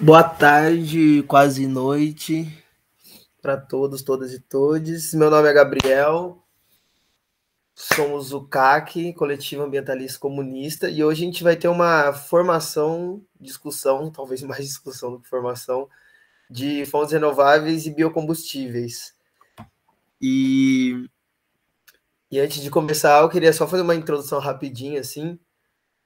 Boa tarde, quase noite, para todos, todas e todes. Meu nome é Gabriel, somos o CAC, Coletivo Ambientalista Comunista, e hoje a gente vai ter uma formação, discussão, talvez mais discussão do que formação, de fontes renováveis e biocombustíveis. E antes de começar, eu queria só fazer uma introdução rapidinha, assim,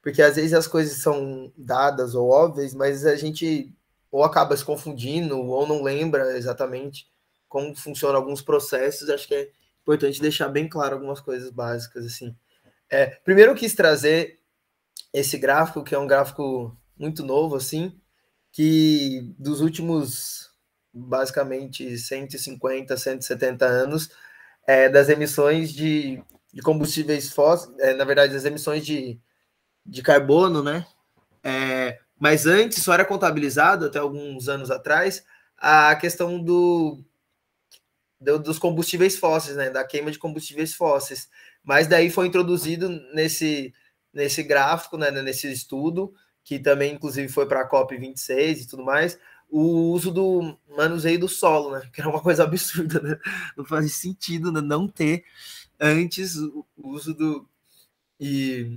porque às vezes as coisas são dadas ou óbvias, mas a gente ou acaba se confundindo ou não lembra exatamente como funcionam alguns processos. Acho que é importante deixar bem claro algumas coisas básicas assim. Primeiro eu quis trazer esse gráfico, que é um gráfico muito novo assim, que dos últimos basicamente 150, 170 anos, das emissões de combustíveis fósseis, na verdade, das emissões de carbono, né? Mas antes só era contabilizado, até alguns anos atrás, a questão dos combustíveis fósseis, né? Da queima de combustíveis fósseis. Mas daí foi introduzido nesse gráfico, né? Nesse estudo, que também, inclusive, foi para a COP26 e tudo mais, o uso do manuseio do solo, né? Que era uma coisa absurda, né? Não faz sentido, né? Não ter antes o uso do. E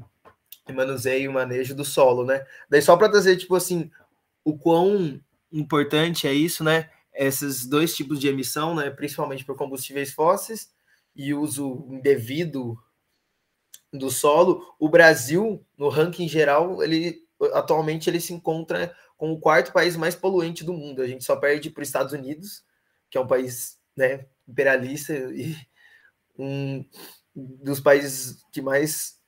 manuseio e manejo do solo, né? Daí só para trazer, tipo assim, o quão importante é isso, né? Esses dois tipos de emissão, né? Principalmente por combustíveis fósseis e uso indevido do solo. O Brasil, no ranking geral, ele atualmente ele se encontra como o quarto país mais poluente do mundo. A gente só perde para os Estados Unidos, que é um país, né, imperialista e um dos países que mais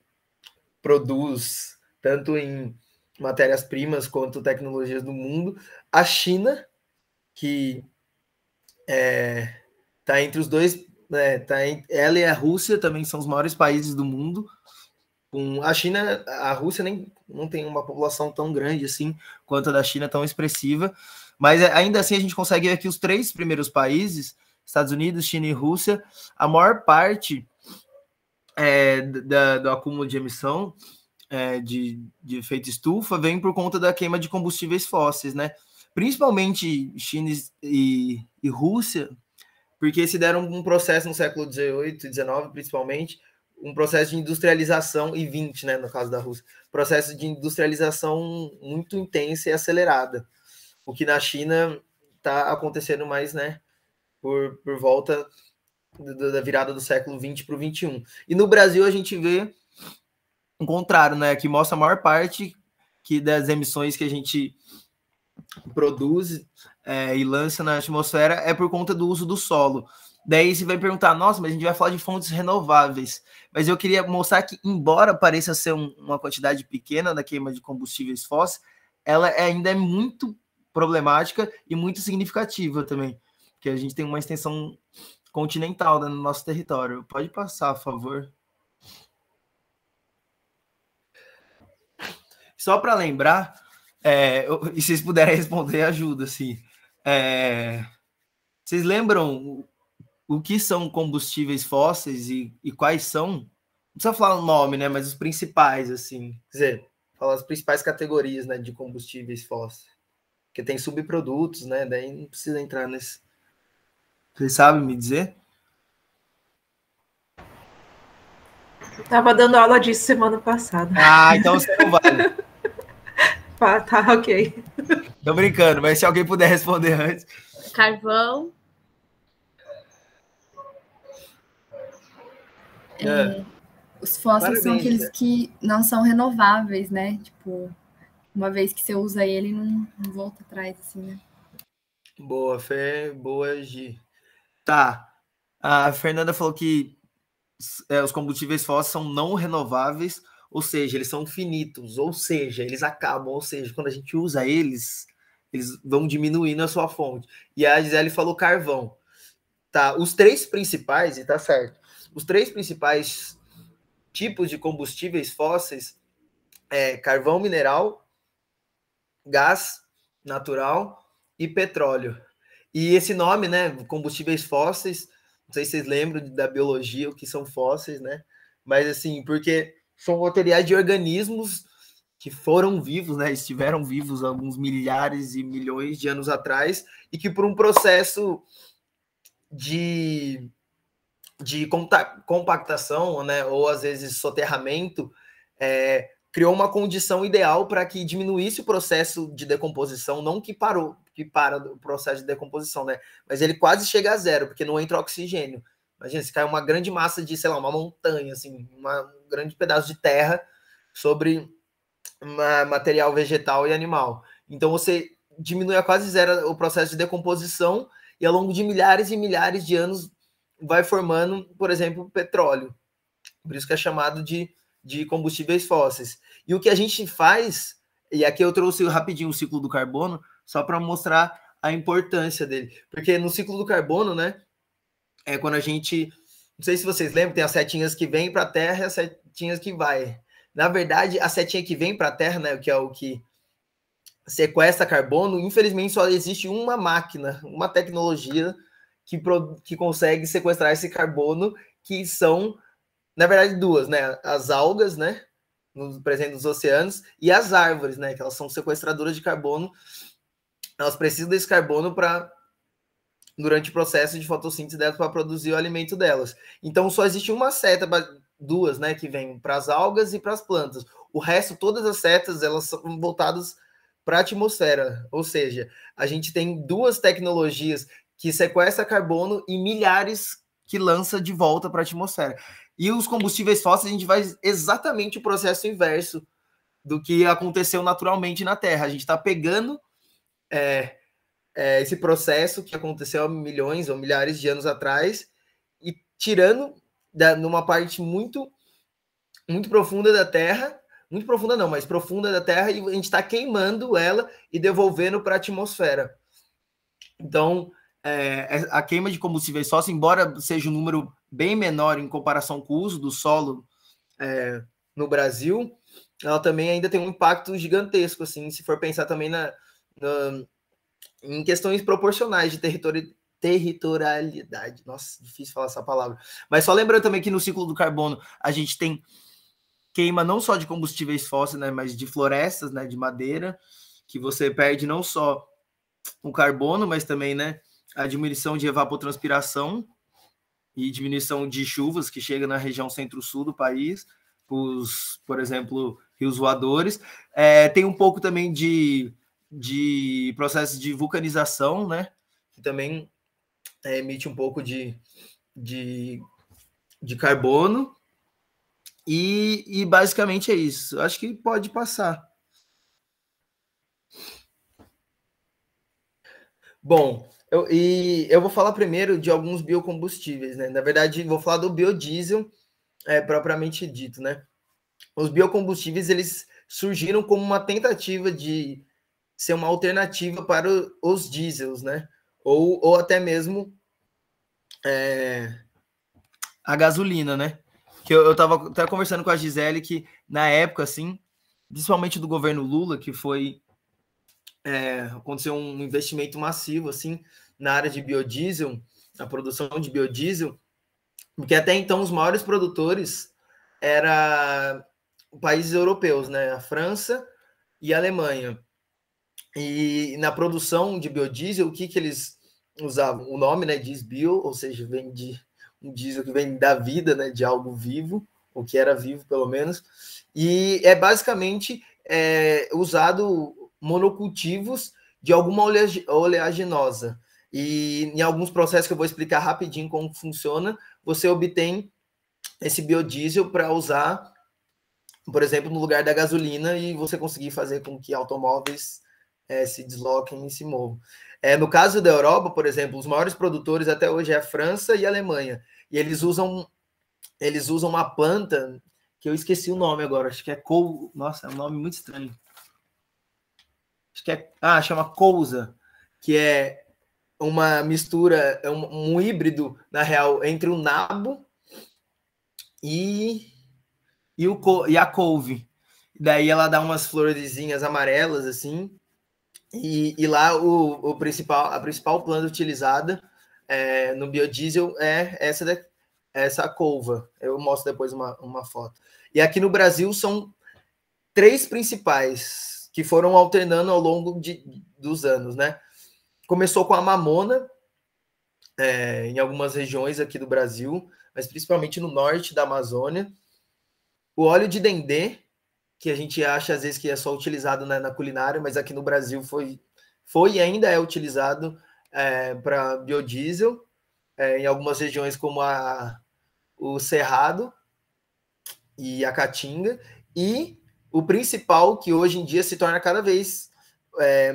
produz tanto em matérias-primas quanto tecnologias do mundo. A China, que está entre os dois, né, ela e a Rússia também são os maiores países do mundo. A China, a Rússia nem não tem uma população tão grande assim quanto a da China, tão expressiva, mas ainda assim a gente consegue ver que os três primeiros países, Estados Unidos, China e Rússia, a maior parte do acúmulo de emissão de efeito estufa vem por conta da queima de combustíveis fósseis, né? Principalmente China e Rússia, porque se deram um processo no século XVIII e XIX, principalmente, um processo de industrialização, e XX, né, no caso da Rússia, processo de industrialização muito intensa e acelerada, o que na China está acontecendo mais, né, por volta da virada do século XX para o XXI. E no Brasil a gente vê o contrário, né, que mostra a maior parte das emissões que a gente produz e lança na atmosfera é por conta do uso do solo. Daí você vai perguntar, nossa, mas a gente vai falar de fontes renováveis. Mas eu queria mostrar que, embora pareça ser uma quantidade pequena da queima de combustíveis fósseis, ela ainda é muito problemática e muito significativa também, porque a gente tem uma extensão continental, né, no nosso território. Pode passar, por favor. Só para lembrar, e se vocês puderem responder, ajuda, assim. Vocês lembram o que são combustíveis fósseis e quais são? Não precisa falar o nome, né? Mas os principais, assim. Quer dizer, falar as principais categorias, né, de combustíveis fósseis. Porque tem subprodutos, né? Daí não precisa entrar nesse. Vocês sabem me dizer? Tava dando aula disso semana passada. Ah, então você não vale. Tá, ok. Tô brincando, mas se alguém puder responder antes. Carvão. Os fósseis Parabéns, são aqueles né? que não são renováveis, né? Tipo, uma vez que você usa ele, não volta atrás, assim, né? Boa, Fê. Boa, Gi. Tá. A Fernanda falou que os combustíveis fósseis são não renováveis, ou seja, eles são finitos, ou seja, eles acabam, ou seja, quando a gente usa eles vão diminuindo a sua fonte. E a Gisele falou carvão. Tá, os três principais, e tá certo, os três principais tipos de combustíveis fósseis é carvão mineral, gás natural e petróleo. E esse nome, né, combustíveis fósseis, não sei se vocês lembram da biologia, o que são fósseis, né? Mas assim, porque são materiais de organismos que foram vivos, né, estiveram vivos alguns milhares e milhões de anos atrás, e que por um processo de compactação, né, ou às vezes soterramento, criou uma condição ideal para que diminuísse o processo de decomposição, não que para o processo de decomposição, né, mas ele quase chega a zero, porque não entra oxigênio. Imagina, se cai uma grande massa de, sei lá, uma montanha, assim, um grande pedaço de terra sobre material vegetal e animal. Então você diminui a quase zero o processo de decomposição e ao longo de milhares e milhares de anos vai formando, por exemplo, petróleo. Por isso que é chamado de combustíveis fósseis. E o que a gente faz, e aqui eu trouxe rapidinho o ciclo do carbono, só para mostrar a importância dele. Porque no ciclo do carbono, né, é quando a gente, não sei se vocês lembram, tem as setinhas que vêm para a Terra e as setinhas que vai. Na verdade, a setinha que vem para a Terra, né, que é o que sequestra carbono, infelizmente só existe uma máquina, uma tecnologia que consegue sequestrar esse carbono, que são, na verdade, duas, né? As algas, né? Presentes nos oceanos, e as árvores, né? Que elas são sequestradoras de carbono. Elas precisam desse carbono durante o processo de fotossíntese delas para produzir o alimento delas. Então só existe uma seta, duas, né? Que vem para as algas e para as plantas. O resto, todas as setas, elas são voltadas para a atmosfera. Ou seja, a gente tem duas tecnologias que sequestra carbono e milhares que lança de volta para a atmosfera. E os combustíveis fósseis, a gente vai exatamente o processo inverso do que aconteceu naturalmente na Terra. A gente está pegando esse processo que aconteceu há milhões ou milhares de anos atrás e tirando numa parte muito, muito profunda da Terra, muito profunda não, mas profunda da Terra, e a gente está queimando ela e devolvendo para a atmosfera. Então, a queima de combustíveis fósseis, embora seja um número bem menor em comparação com o uso do solo no Brasil, ela também ainda tem um impacto gigantesco, assim, se for pensar também em questões proporcionais de territorialidade. Nossa, difícil falar essa palavra. Mas só lembrando também que no ciclo do carbono a gente tem queima não só de combustíveis fósseis, né, mas de florestas, né, de madeira, que você perde não só o carbono, mas também, né, a diminuição de evapotranspiração e diminuição de chuvas que chega na região centro-sul do país, por exemplo, rios voadores. Tem um pouco também de processo de vulcanização, né, que também emite um pouco de carbono. E basicamente é isso. Acho que pode passar. Bom, eu vou falar primeiro de alguns biocombustíveis, né? Na verdade, vou falar do biodiesel propriamente dito, né? Os biocombustíveis, eles surgiram como uma tentativa de ser uma alternativa para os diesels, né? Ou até mesmo a gasolina, né? Que eu estava até conversando com a Gisele que, na época, assim, principalmente do governo Lula, que aconteceu um investimento massivo, assim, na área de biodiesel, a produção de biodiesel, porque até então os maiores produtores eram países europeus, né? A França e a Alemanha. E na produção de biodiesel, o que eles usavam? O nome, né, diz bio, ou seja, vem de um diesel que vem da vida, né, de algo vivo, ou que era vivo, pelo menos, e é basicamente usado monocultivos de alguma oleaginosa. E em alguns processos que eu vou explicar rapidinho como funciona, você obtém esse biodiesel para usar, por exemplo, no lugar da gasolina e você conseguir fazer com que automóveis se desloquem e se movam. No caso da Europa, por exemplo, os maiores produtores até hoje é a França e a Alemanha. E eles usam uma planta que eu esqueci o nome agora, acho que é nossa, é um nome muito estranho. Acho que chama couza, que é uma mistura, um híbrido, na real, entre o nabo e a couve. Daí ela dá umas florezinhas amarelas, assim, e lá a principal planta utilizada no biodiesel é essa couva. Eu mostro depois uma foto. E aqui no Brasil são três principais que foram alternando ao longo dos anos, né? Começou com a mamona, em algumas regiões aqui do Brasil, mas principalmente no norte da Amazônia. O óleo de dendê, que a gente acha às vezes que é só utilizado na culinária, mas aqui no Brasil foi e ainda é utilizado para biodiesel, em algumas regiões como o Cerrado e a Caatinga, e o principal, que hoje em dia se torna cada vez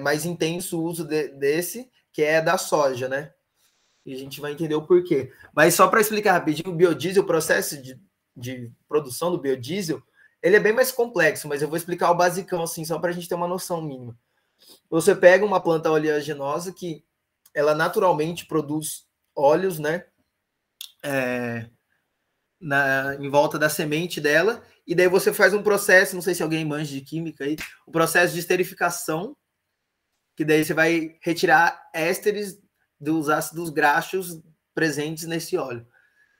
mais intenso o uso desse, que é da soja, né? E a gente vai entender o porquê. Mas só para explicar rapidinho, o biodiesel, o processo de produção do biodiesel, ele é bem mais complexo, mas eu vou explicar o basicão, assim, só para a gente ter uma noção mínima. Você pega uma planta oleaginosa que ela naturalmente produz óleos, né? Em volta da semente dela, e daí você faz um processo, não sei se alguém manja de química aí, o processo de esterificação, que daí você vai retirar ésteres dos ácidos graxos presentes nesse óleo.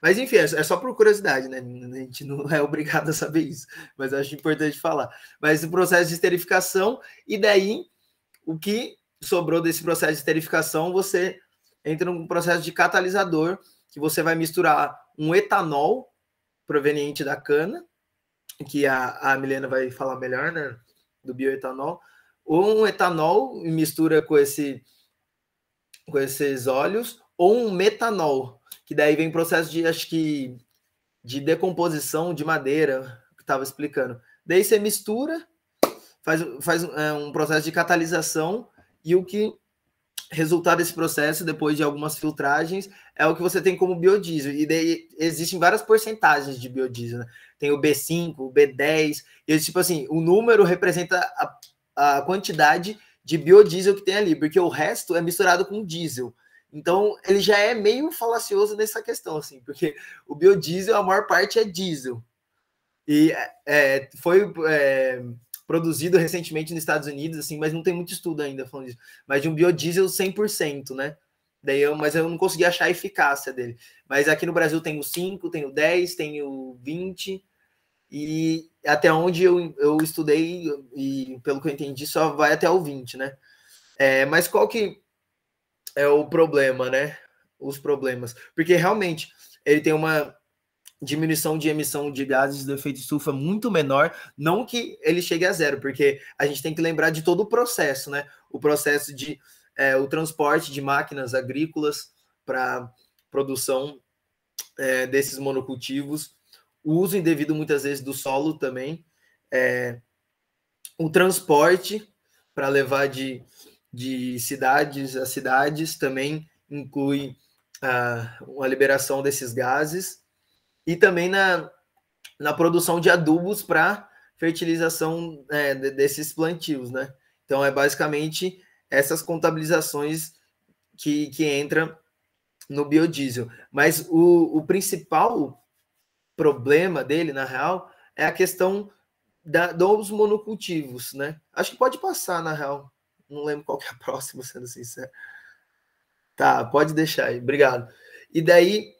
Mas enfim, é só por curiosidade, né? A gente não é obrigado a saber isso, mas eu acho importante falar. Mas o processo de esterificação, e daí o que sobrou desse processo de esterificação, você entra num processo de catalisador, que você vai misturar um etanol proveniente da cana, que a Milena vai falar melhor, né? Do bioetanol, ou um etanol em mistura com esses óleos, ou um metanol, que daí vem processo de, acho que, de decomposição de madeira, que estava explicando. Daí você mistura, faz um processo de catalisação, e o que resultado desse processo, depois de algumas filtragens, é o que você tem como biodiesel. E daí existem várias porcentagens de biodiesel, né? Tem o B5, o B10, e tipo assim, o número representa a quantidade de biodiesel que tem ali, porque o resto é misturado com diesel. Então, ele já é meio falacioso nessa questão, assim, porque o biodiesel, a maior parte é diesel. E foi produzido recentemente nos Estados Unidos, assim, mas não tem muito estudo ainda falando disso, mas de um biodiesel 100%, né? Mas eu não consegui achar a eficácia dele. Mas aqui no Brasil tem o 5, tem o 10, tem o 20, e até onde eu estudei, e pelo que eu entendi, só vai até o 20, né? Mas qual que é o problema, né? Os problemas. Porque realmente ele tem uma diminuição de emissão de gases do efeito estufa muito menor, não que ele chegue a zero, porque a gente tem que lembrar de todo o processo, né? O processo de o transporte de máquinas agrícolas para produção desses monocultivos, o uso indevido muitas vezes do solo também, o transporte para levar de cidades a cidades também inclui uma liberação desses gases, e também na produção de adubos para fertilização desses plantios, né? Então, é basicamente essas contabilizações que entram no biodiesel. Mas o principal problema dele, na real, é a questão dos monocultivos, né? Acho que pode passar, na real. Não lembro qual que é a próxima, sendo sincero. Tá, pode deixar aí. Obrigado. E daí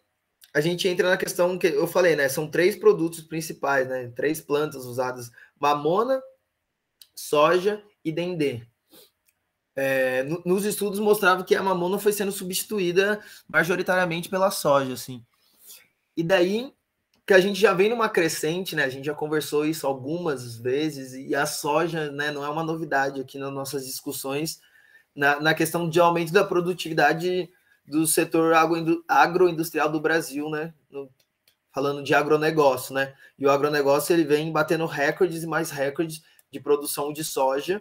a gente entra na questão que eu falei, né? São 3 produtos principais, né? 3 plantas usadas: mamona, soja e dendê. Nos estudos mostrava que a mamona foi sendo substituída majoritariamente pela soja, assim. E daí que a gente já vem numa crescente, né? A gente já conversou isso algumas vezes, e a soja, né, não é uma novidade aqui nas nossas discussões, na questão de aumento da produtividade do setor agroindustrial do Brasil, né? Falando de agronegócio, né? E o agronegócio ele vem batendo recordes e mais recordes de produção de soja.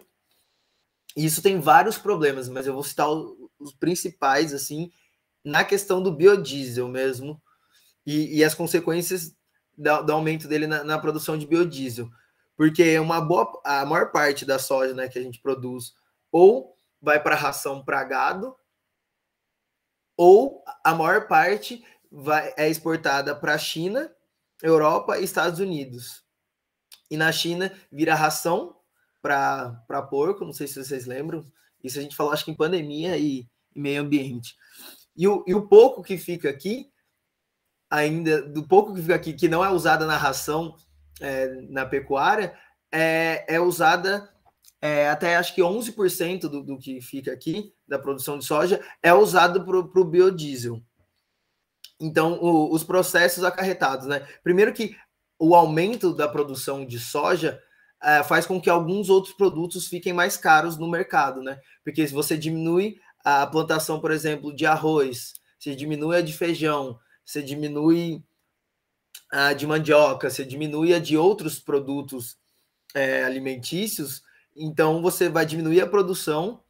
E isso tem vários problemas, mas eu vou citar os principais, assim, na questão do biodiesel mesmo, e as consequências do aumento dele na produção de biodiesel. Porque a maior parte da soja, né, que a gente produz ou vai para ração para gado, ou a maior parte é exportada para a China, Europa e Estados Unidos. E na China vira ração para porco, não sei se vocês lembram. Isso a gente falou, acho que em pandemia e meio ambiente. E o pouco que fica aqui, ainda, do pouco que fica aqui, que não é usada na ração, na pecuária, é usada, até acho que 11% do que fica aqui, da produção de soja, é usado para o biodiesel. Então, os processos acarretados, né? Primeiro que o aumento da produção de soja faz com que alguns outros produtos fiquem mais caros no mercado, né? Porque se você diminui a plantação, por exemplo, de arroz, você diminui a de feijão, você diminui a de mandioca, você diminui a de outros produtos alimentícios, então você vai diminuir a produção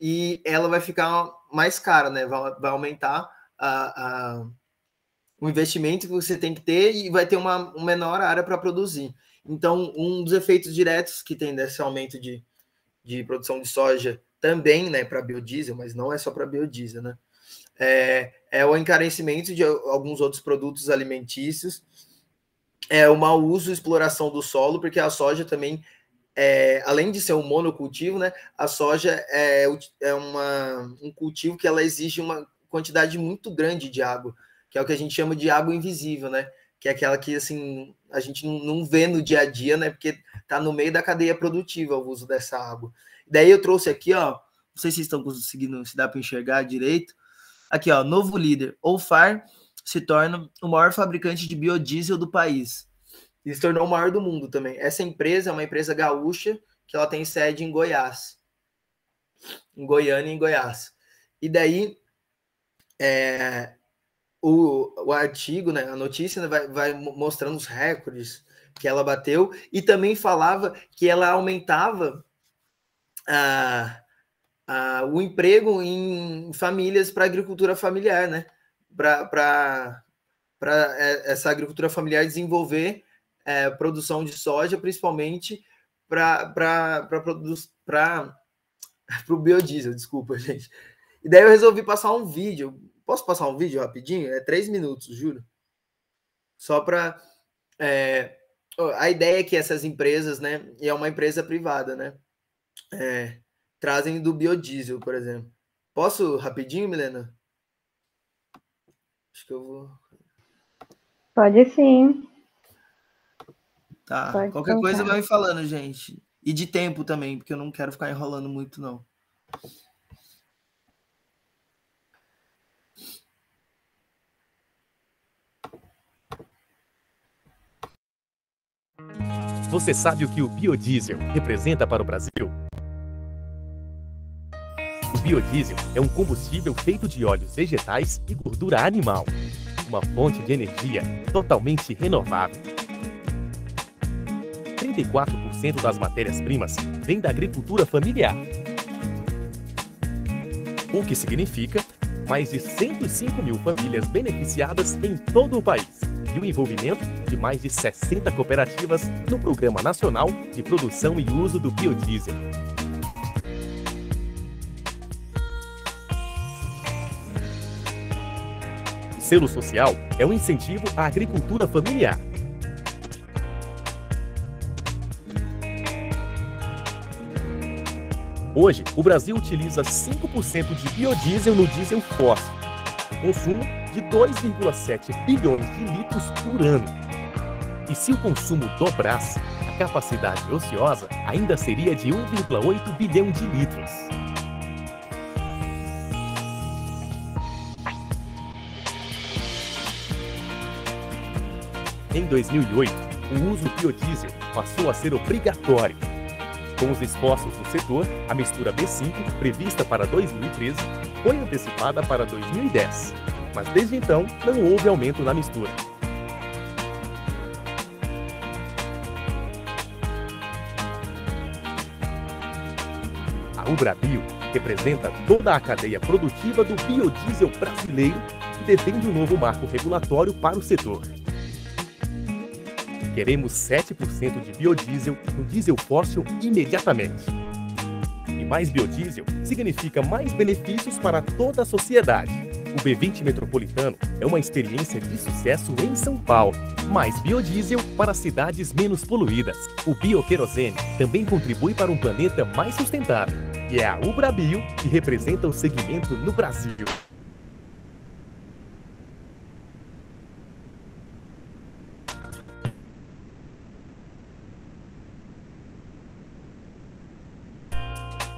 e ela vai ficar mais cara, né? Vai aumentar o investimento que você tem que ter e vai ter uma menor área para produzir. Então, um dos efeitos diretos que tem desse aumento de produção de soja também, né, para biodiesel, mas não é só para biodiesel, né? É o encarecimento de alguns outros produtos alimentícios, o mau uso e exploração do solo, porque a soja também, além de ser um monocultivo, né, a soja é um cultivo que ela exige uma quantidade muito grande de água, que é o que a gente chama de água invisível, né? Que é aquela que assim a gente não vê no dia a dia, né? Porque está no meio da cadeia produtiva o uso dessa água. Daí eu trouxe aqui, ó, não sei se vocês estão conseguindo, se dá para enxergar direito. Aqui, ó, novo líder, Olfar se torna o maior fabricante de biodiesel do país. E se tornou o maior do mundo também. Essa empresa é uma empresa gaúcha que ela tem sede em Goiás, em Goiânia e em Goiás. E daí o artigo, né, a notícia, né, vai mostrando os recordes que ela bateu e também falava que ela aumentava o emprego em famílias para agricultura familiar, né? Para essa agricultura familiar desenvolver produção de soja, principalmente para o biodiesel, desculpa, gente. E daí eu resolvi passar um vídeo. Posso passar um vídeo rapidinho? 3 minutos, juro. Só para... a ideia é que essas empresas, né? E é uma empresa privada, né? Trazem do biodiesel, por exemplo. Posso rapidinho, Milena? Acho que eu vou... Pode sim. Tá. Pode qualquer colocar. Coisa vai me falando, gente. E de tempo também, porque eu não quero ficar enrolando muito, não. Você sabe o que o biodiesel representa para o Brasil? O biodiesel é um combustível feito de óleos vegetais e gordura animal. Uma fonte de energia totalmente renovável. 34% das matérias-primas vem da agricultura familiar. O que significa mais de 105 mil famílias beneficiadas em todo o país e o envolvimento de mais de 60 cooperativas no Programa Nacional de Produção e Uso do Biodiesel. O selo social é um incentivo à agricultura familiar. Hoje, o Brasil utiliza 5% de biodiesel no diesel fóssil, com consumo de 2,7 bilhões de litros por ano. E se o consumo dobrasse, a capacidade ociosa ainda seria de 1,8 bilhão de litros. Em 2008, o uso do biodiesel passou a ser obrigatório. Com os esforços do setor, a mistura B5, prevista para 2013, foi antecipada para 2010. Mas desde então, não houve aumento na mistura. A Ubrabio representa toda a cadeia produtiva do biodiesel brasileiro e defende um novo marco regulatório para o setor. Queremos 7% de biodiesel no diesel fóssil imediatamente. E mais biodiesel significa mais benefícios para toda a sociedade. O B20 Metropolitano é uma experiência de sucesso em São Paulo. Mais biodiesel para cidades menos poluídas. O bioquerosene também contribui para um planeta mais sustentável. E é a Ubrabio que representa o segmento no Brasil.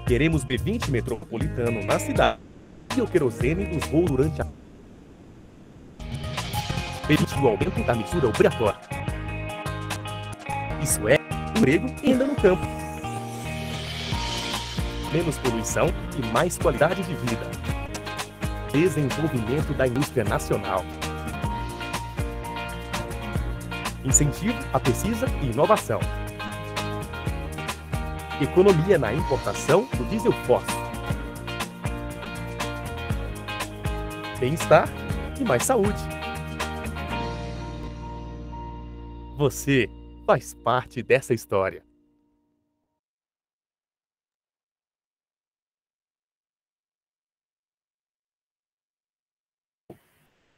Queremos B20 metropolitano na cidade e o querosene dos voos durante a... B20 no aumento da mistura obrigatória. Isso é emprego e renda no campo. Menos poluição e mais qualidade de vida. Desenvolvimento da indústria nacional. Incentivo à pesquisa e inovação. Economia na importação do diesel fóssil. Bem-estar e mais saúde. Você faz parte dessa história.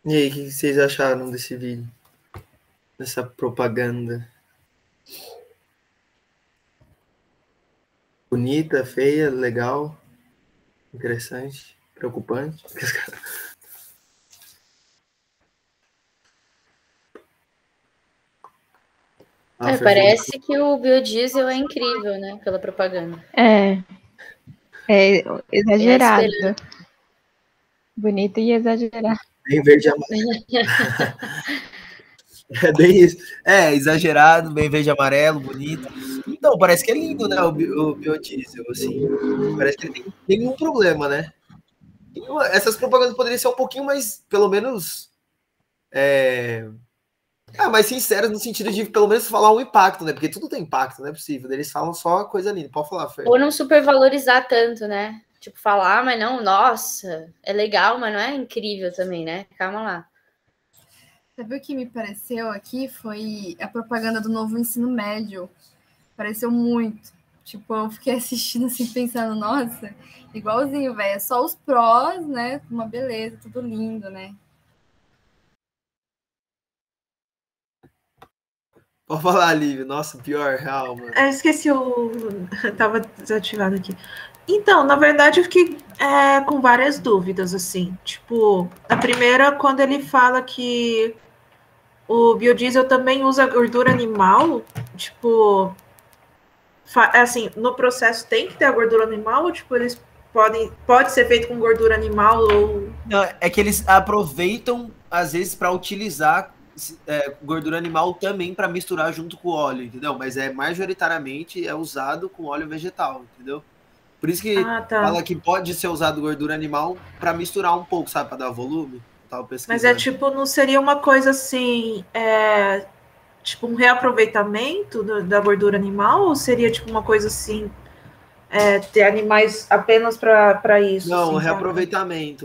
E aí, o que vocês acharam desse vídeo? Dessa propaganda? Bonita, feia, legal, interessante, preocupante. Parece que o biodiesel é incrível, né? Pela propaganda. É exagerado. Bonito e exagerado. Bem verde e amarelo. É bem isso. É, exagerado, bem verde e amarelo, bonito. Então, parece que é lindo, né, o biodiesel, assim. Parece que ele tem nenhum problema, né? Essas propagandas poderiam ser um pouquinho mais, pelo menos... mais sinceras no sentido de, pelo menos, falar um impacto, né? Porque tudo tem impacto, não é possível. Eles falam só coisa linda. Pode falar, Fer. Ou não supervalorizar tanto, né? Tipo, falar, mas não, nossa, é legal, mas não é incrível também, né? Calma lá. Sabe o que me pareceu aqui? Foi a propaganda do novo ensino médio. Pareceu muito. Tipo, eu fiquei assistindo assim, pensando, nossa, igualzinho, velho. É só os prós, né? Uma beleza, tudo lindo, né? Pode falar, Lívia. Nossa, pior, real, mano. Eu esqueci o... Tava desativado aqui. Então, na verdade, eu fiquei com várias dúvidas, assim. Tipo, a primeira, quando ele fala que o biodiesel também usa gordura animal, tipo... Assim, no processo tem que ter a gordura animal, ou tipo, eles pode ser feito com gordura animal ou... Não, é que eles aproveitam, às vezes, para utilizar gordura animal também para misturar junto com o óleo, entendeu? Mas majoritariamente é usado com óleo vegetal, entendeu? Por isso que fala que pode ser usado gordura animal para misturar um pouco, sabe? Para dar volume. Mas tipo, não seria uma coisa assim, tipo um reaproveitamento da gordura animal? Ou seria tipo uma coisa assim, ter animais apenas para isso? Não, assim,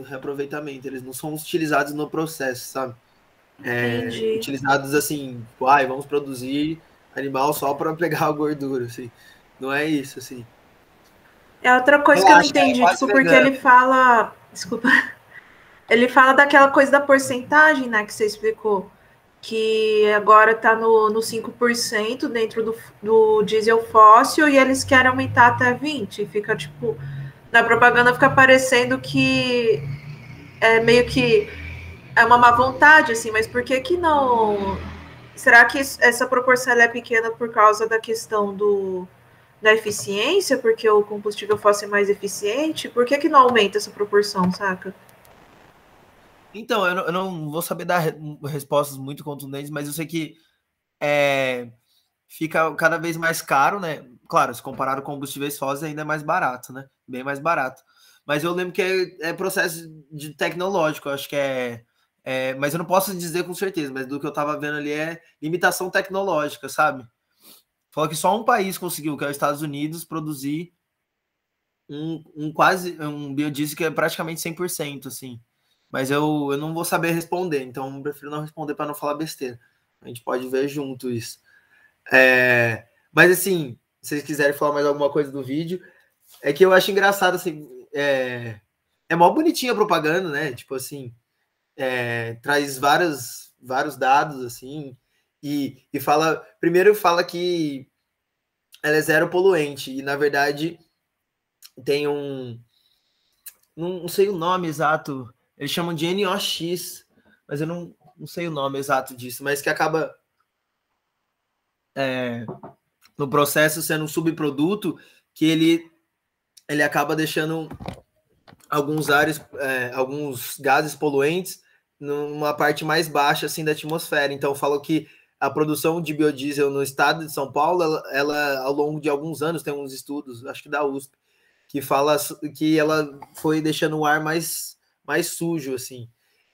reaproveitamento. Eles não são utilizados no processo, sabe? Utilizados assim, vamos produzir animal só para pegar a gordura, assim. Não é isso, assim. É outra coisa que eu não entendi, tipo, porque ele fala... Desculpa. Ele fala daquela coisa da porcentagem, né, que você explicou, que agora tá no 5% dentro do diesel fóssil e eles querem aumentar até 20%. Fica, tipo, na propaganda fica parecendo que é meio que é uma má vontade, assim, mas por que não... Será que essa proporção é pequena por causa da questão da eficiência, porque o combustível fóssil é mais eficiente? Por que não aumenta essa proporção, saca? Então, eu não vou saber dar respostas muito contundentes, mas eu sei que fica cada vez mais caro, né? Claro, se comparado com combustíveis fósseis, ainda é mais barato, né? Bem mais barato. Mas eu lembro que é processo de tecnológico, eu acho que mas eu não posso dizer com certeza, mas do que eu estava vendo ali é limitação tecnológica, sabe? Falou que só um país conseguiu, que é os Estados Unidos, produzir um biodiesel que é praticamente 100%, assim. Mas eu não vou saber responder, então eu prefiro não responder para não falar besteira. A gente pode ver junto isso. Mas assim, se vocês quiserem falar mais alguma coisa do vídeo, é que eu acho engraçado, assim, é mó bonitinha a propaganda, né? Tipo assim, traz vários dados, assim, e primeiro fala que ela é zero poluente, e na verdade tem não sei o nome exato, eles chamam de NOx, mas eu não sei o nome exato disso, mas que acaba no processo sendo um subproduto que ele ele acaba deixando alguns gases poluentes numa parte mais baixa assim da atmosfera. Então, falou que a produção de biodiesel no estado de São Paulo, ela ao longo de alguns anos, tem uns estudos, acho que da USP, que fala que ela foi deixando o ar mais sujo, assim.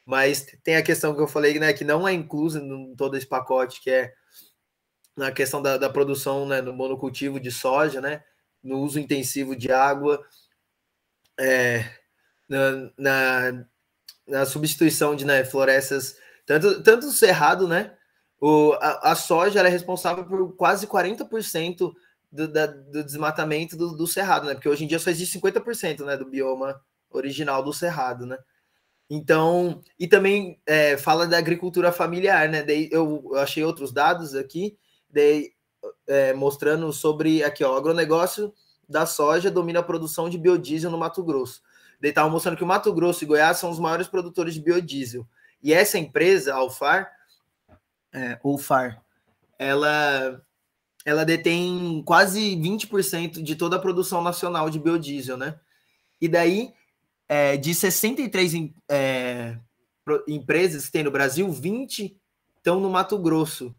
Mas tem a questão que eu falei, né, que não é inclusa em todo esse pacote, que é na questão da produção, né, no monocultivo de soja, né, no uso intensivo de água, na substituição de, né, florestas, tanto o cerrado, né, a soja ela é responsável por quase 40% do desmatamento do cerrado, né, porque hoje em dia só existe 50%, né, do bioma original do cerrado, né. Então, e também fala da agricultura familiar, né? Daí eu achei outros dados aqui, daí, mostrando sobre aqui, ó, o agronegócio da soja domina a produção de biodiesel no Mato Grosso. Daí estava mostrando que o Mato Grosso e Goiás são os maiores produtores de biodiesel. E essa empresa, a UFAR, ela detém quase 20% de toda a produção nacional de biodiesel, né? E daí de 63 empresas que tem no Brasil, 20 estão no Mato Grosso.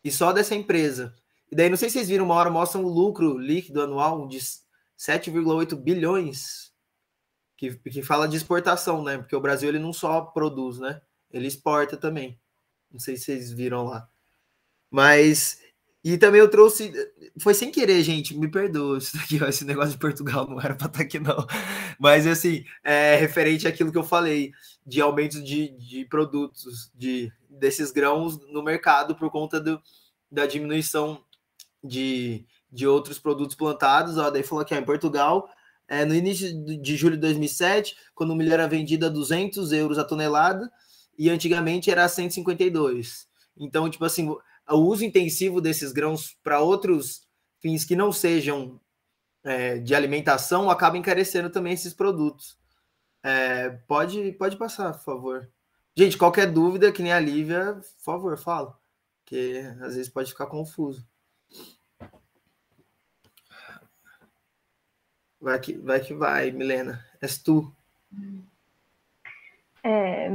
E só dessa empresa. E daí, não sei se vocês viram, uma hora mostram o lucro líquido anual de 7,8 bilhões, que fala de exportação, né? Porque o Brasil ele não só produz, né? Ele exporta também. Não sei se vocês viram lá. Mas... E também eu trouxe... Foi sem querer, gente. Me perdoa. Isso daqui, ó, esse negócio de Portugal não era para estar aqui, não. Mas, assim, referente àquilo que eu falei, de aumento de produtos, desses grãos no mercado por conta da diminuição de outros produtos plantados. Ó, daí falou aqui, ó, em Portugal, no início de julho de 2007, quando o milho era vendido a 200 euros a tonelada, e antigamente era 152. Então, tipo assim... O uso intensivo desses grãos para outros fins que não sejam de alimentação acaba encarecendo também esses produtos. Pode passar, por favor. Gente, qualquer dúvida, que nem a Lívia, por favor, fala. Porque às vezes pode ficar confuso. Vai que vai, Milena. És tu.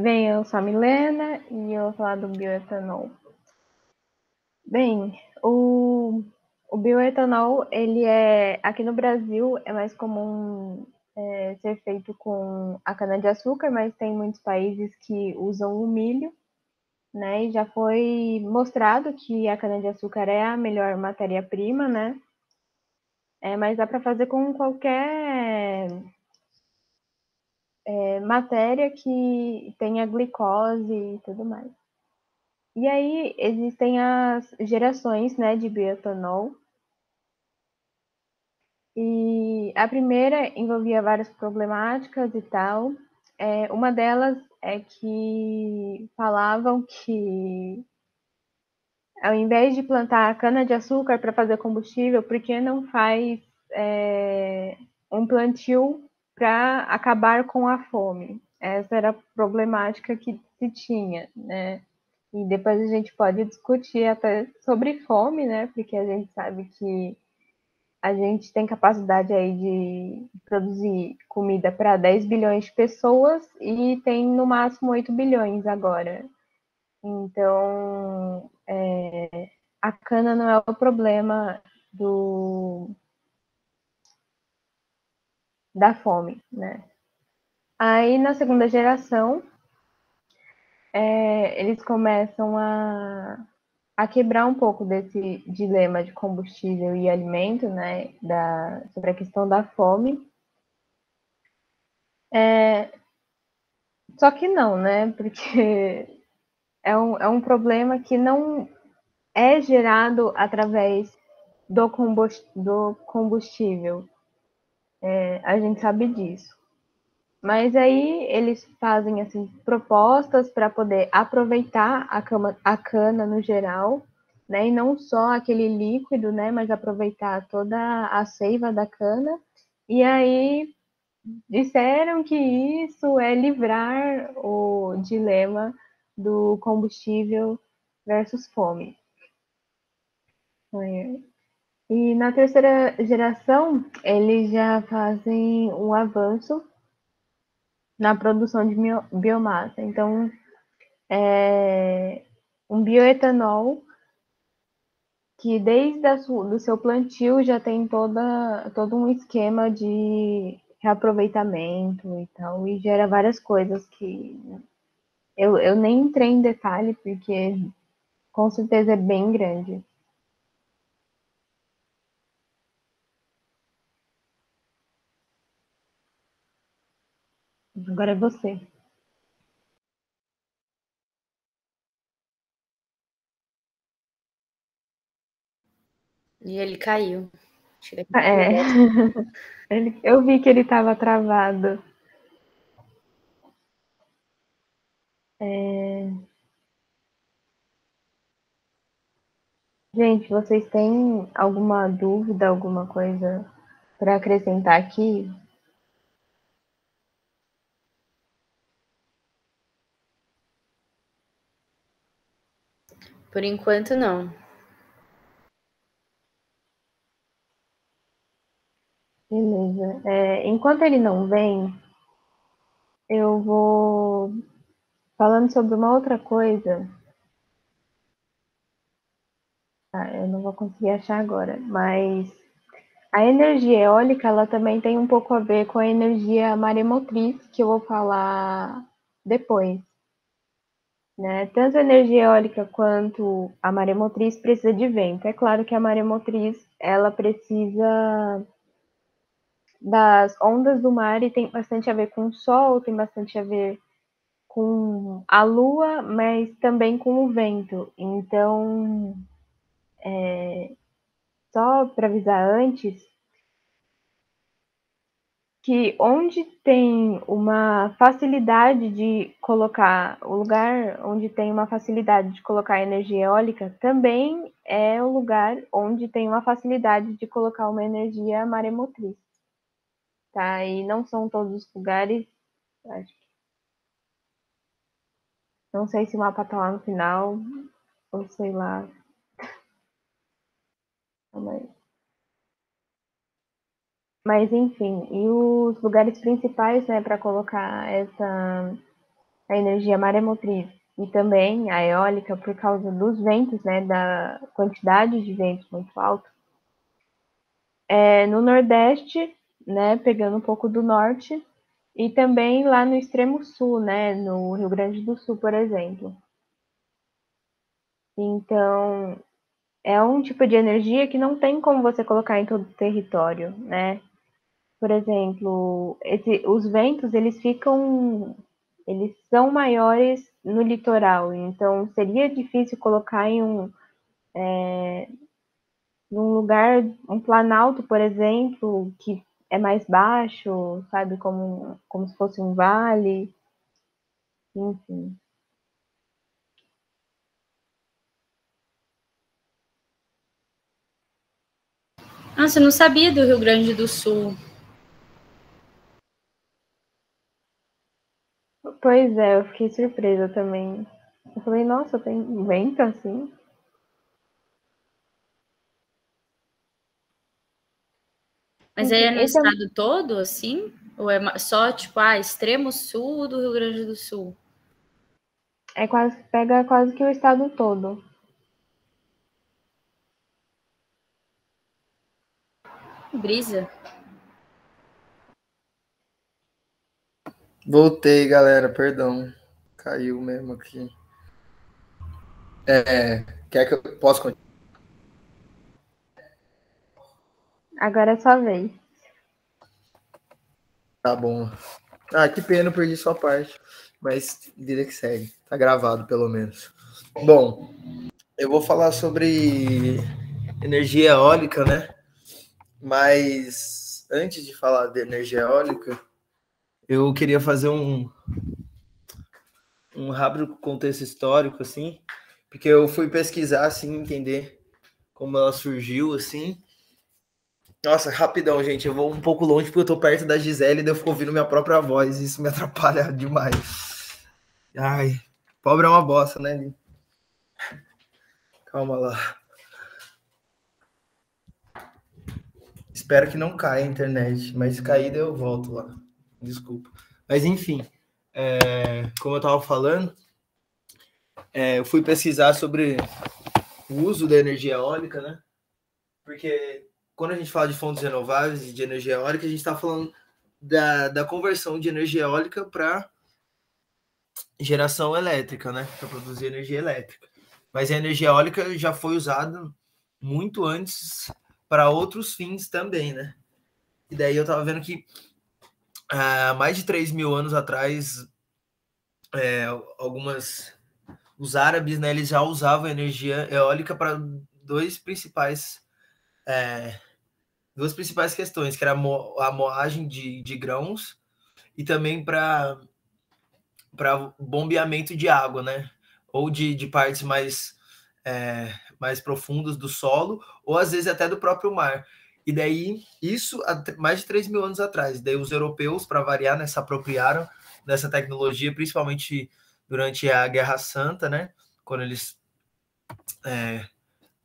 Bem, eu sou a Milena e eu vou falar do bioetanol. Bem, o bioetanol, ele aqui no Brasil, é mais comum ser feito com a cana-de-açúcar, mas tem muitos países que usam o milho, né? E já foi mostrado que a cana-de-açúcar é a melhor matéria-prima, né? Mas dá para fazer com qualquer matéria que tenha glicose e tudo mais. E aí existem as gerações, né, de bioetanol. E a primeira envolvia várias problemáticas e tal. Uma delas é que falavam que ao invés de plantar cana-de-açúcar para fazer combustível, por que não faz um plantio para acabar com a fome? Essa era a problemática que se tinha, né? E depois a gente pode discutir até sobre fome, né? Porque a gente sabe que a gente tem capacidade aí de produzir comida para 10 bilhões de pessoas e tem no máximo 8 bilhões agora. Então, a cana não é o problema da fome, né? Aí, na segunda geração, eles começam a quebrar um pouco desse dilema de combustível e alimento, né? Sobre a questão da fome. Só que não, né? Porque é um problema que não é gerado através do combustível. A gente sabe disso. Mas aí eles fazem assim, propostas para poder aproveitar a cana no geral, né? E não só aquele líquido, né? Mas aproveitar toda a seiva da cana. E aí disseram que isso é livrar o dilema do combustível versus fome. E na terceira geração, eles já fazem um avanço na produção de biomassa. Então, um bioetanol que desde do seu plantio já tem todo um esquema de reaproveitamento e tal, e gera várias coisas que eu nem entrei em detalhe, porque com certeza é bem grande. Agora é você. E ele caiu. Eu vi que ele estava travado. Gente, vocês têm alguma dúvida, alguma coisa para acrescentar aqui? Por enquanto, não. Beleza. Enquanto ele não vem, eu vou falando sobre uma outra coisa. Eu não vou conseguir achar agora, mas a energia eólica, ela também tem um pouco a ver com a energia maremotriz, que eu vou falar depois, né? Tanto a energia eólica quanto a maremotriz precisa de vento. É claro que a maremotriz, ela precisa das ondas do mar e tem bastante a ver com o sol, tem bastante a ver com a lua, mas também com o vento. Então, só para avisar antes, que onde tem uma facilidade de colocar, o lugar onde tem uma facilidade de colocar energia eólica também é o lugar onde tem uma facilidade de colocar uma energia maremotriz, tá? E não são todos os lugares, acho que, não sei se o mapa tá lá no final, ou sei lá. Mas enfim, e os lugares principais, né, para colocar a energia maremotriz e também a eólica por causa dos ventos, né, da quantidade de ventos muito alto. No Nordeste, né, pegando um pouco do Norte, e também lá no extremo Sul, né, no Rio Grande do Sul, por exemplo. Então, é um tipo de energia que não tem como você colocar em todo o território, né? Por exemplo, os ventos, eles são maiores no litoral, então seria difícil colocar num lugar, um planalto, por exemplo, que é mais baixo, sabe, como se fosse um vale, enfim. Nossa, eu não sabia do Rio Grande do Sul. Pois é, eu fiquei surpresa também. Eu falei, nossa, tem vento assim? Mas aí é no estado todo, assim? Ou é só, tipo, extremo sul do Rio Grande do Sul? Pega quase que o estado todo. Brisa. Voltei, galera, perdão. Caiu mesmo aqui. Quer que eu possa continuar? Agora é sua vez. Tá bom. Que pena, eu perdi sua parte. Mas vida que segue. Tá gravado, pelo menos. Bom, eu vou falar sobre energia eólica, né? Mas antes de falar de energia eólica, eu queria fazer um rápido contexto histórico, assim, porque eu fui pesquisar, assim, entender como ela surgiu, assim. Nossa, rapidão, gente, eu vou um pouco longe porque eu tô perto da Gisele e eu fico ouvindo minha própria voz e isso me atrapalha demais. Ai, pobre é uma bosta, né? Calma lá. Espero que não caia a internet, mas se cair, daí eu volto lá. Desculpa. Mas, enfim, como eu estava falando, eu fui pesquisar sobre o uso da energia eólica, né? Porque quando a gente fala de fontes renováveis e de energia eólica, a gente está falando da conversão de energia eólica para geração elétrica, né? Para produzir energia elétrica. Mas a energia eólica já foi usada muito antes para outros fins também, né? E daí eu estava vendo que mais de 3.000 anos atrás, os árabes, né, eles já usavam energia eólica para duas principais questões, que era a moagem de grãos e também para bombeamento de água, né? Ou de partes mais profundas do solo, ou às vezes até do próprio mar. E daí, isso há mais de 3.000 anos atrás. Daí os europeus, para variar, né, se apropriaram dessa tecnologia, principalmente durante a Guerra Santa, né? Quando eles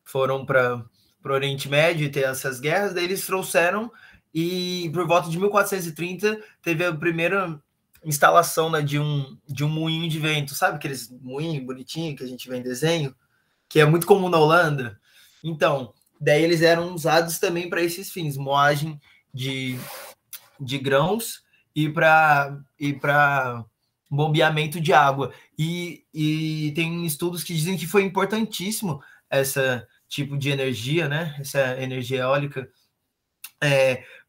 foram para o Oriente Médio e ter essas guerras, daí eles trouxeram, e por volta de 1430 teve a primeira instalação, né, de um moinho de vento, sabe aqueles moinhos bonitinhos que a gente vê em desenho, que é muito comum na Holanda? Então, daí eles eram usados também para esses fins, moagem de grãos e para bombeamento de água. E tem estudos que dizem que foi importantíssimo esse tipo de energia, né? Essa energia eólica,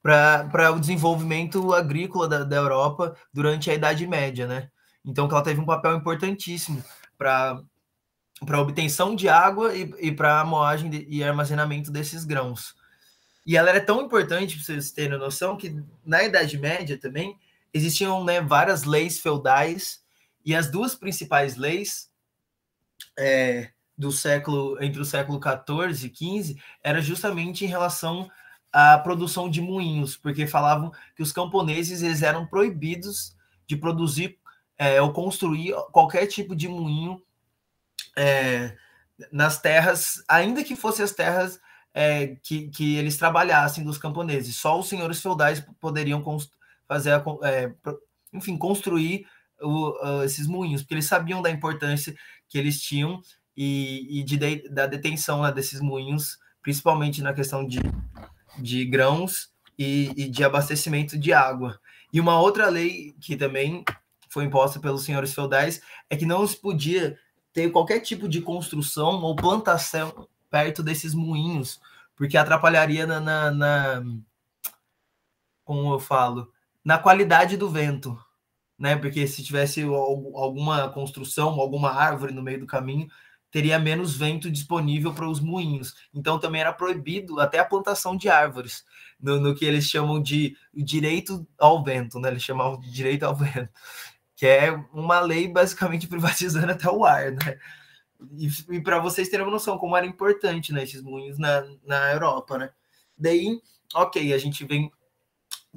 para o desenvolvimento agrícola da Europa durante a Idade Média, né? Então, que ela teve um papel importantíssimo para a obtenção de água e para a moagem e armazenamento desses grãos. E ela era tão importante, para vocês terem noção, que na Idade Média também existiam, né, várias leis feudais, e as duas principais leis entre o século XIV e XV era justamente em relação à produção de moinhos, porque falavam que os camponeses eles eram proibidos de produzir ou construir qualquer tipo de moinho nas terras, ainda que fossem as terras que eles trabalhassem dos camponeses. Só os senhores feudais poderiam construir esses moinhos, porque eles sabiam da importância que eles tinham e da detenção, né, desses moinhos, principalmente na questão de grãos e de abastecimento de água. E uma outra lei que também foi imposta pelos senhores feudais é que não se podia ter qualquer tipo de construção ou plantação perto desses moinhos, porque atrapalharia como eu falo, na qualidade do vento, né? Porque se tivesse alguma construção, alguma árvore no meio do caminho, teria menos vento disponível para os moinhos. Então também era proibido até a plantação de árvores, no que eles chamam de direito ao vento, né? Eles chamavam de direito ao vento, que é uma lei basicamente privatizando até o ar, né? E para vocês terem uma noção como era importante, né, esses moinhos na Europa, né? Daí, ok, a gente vem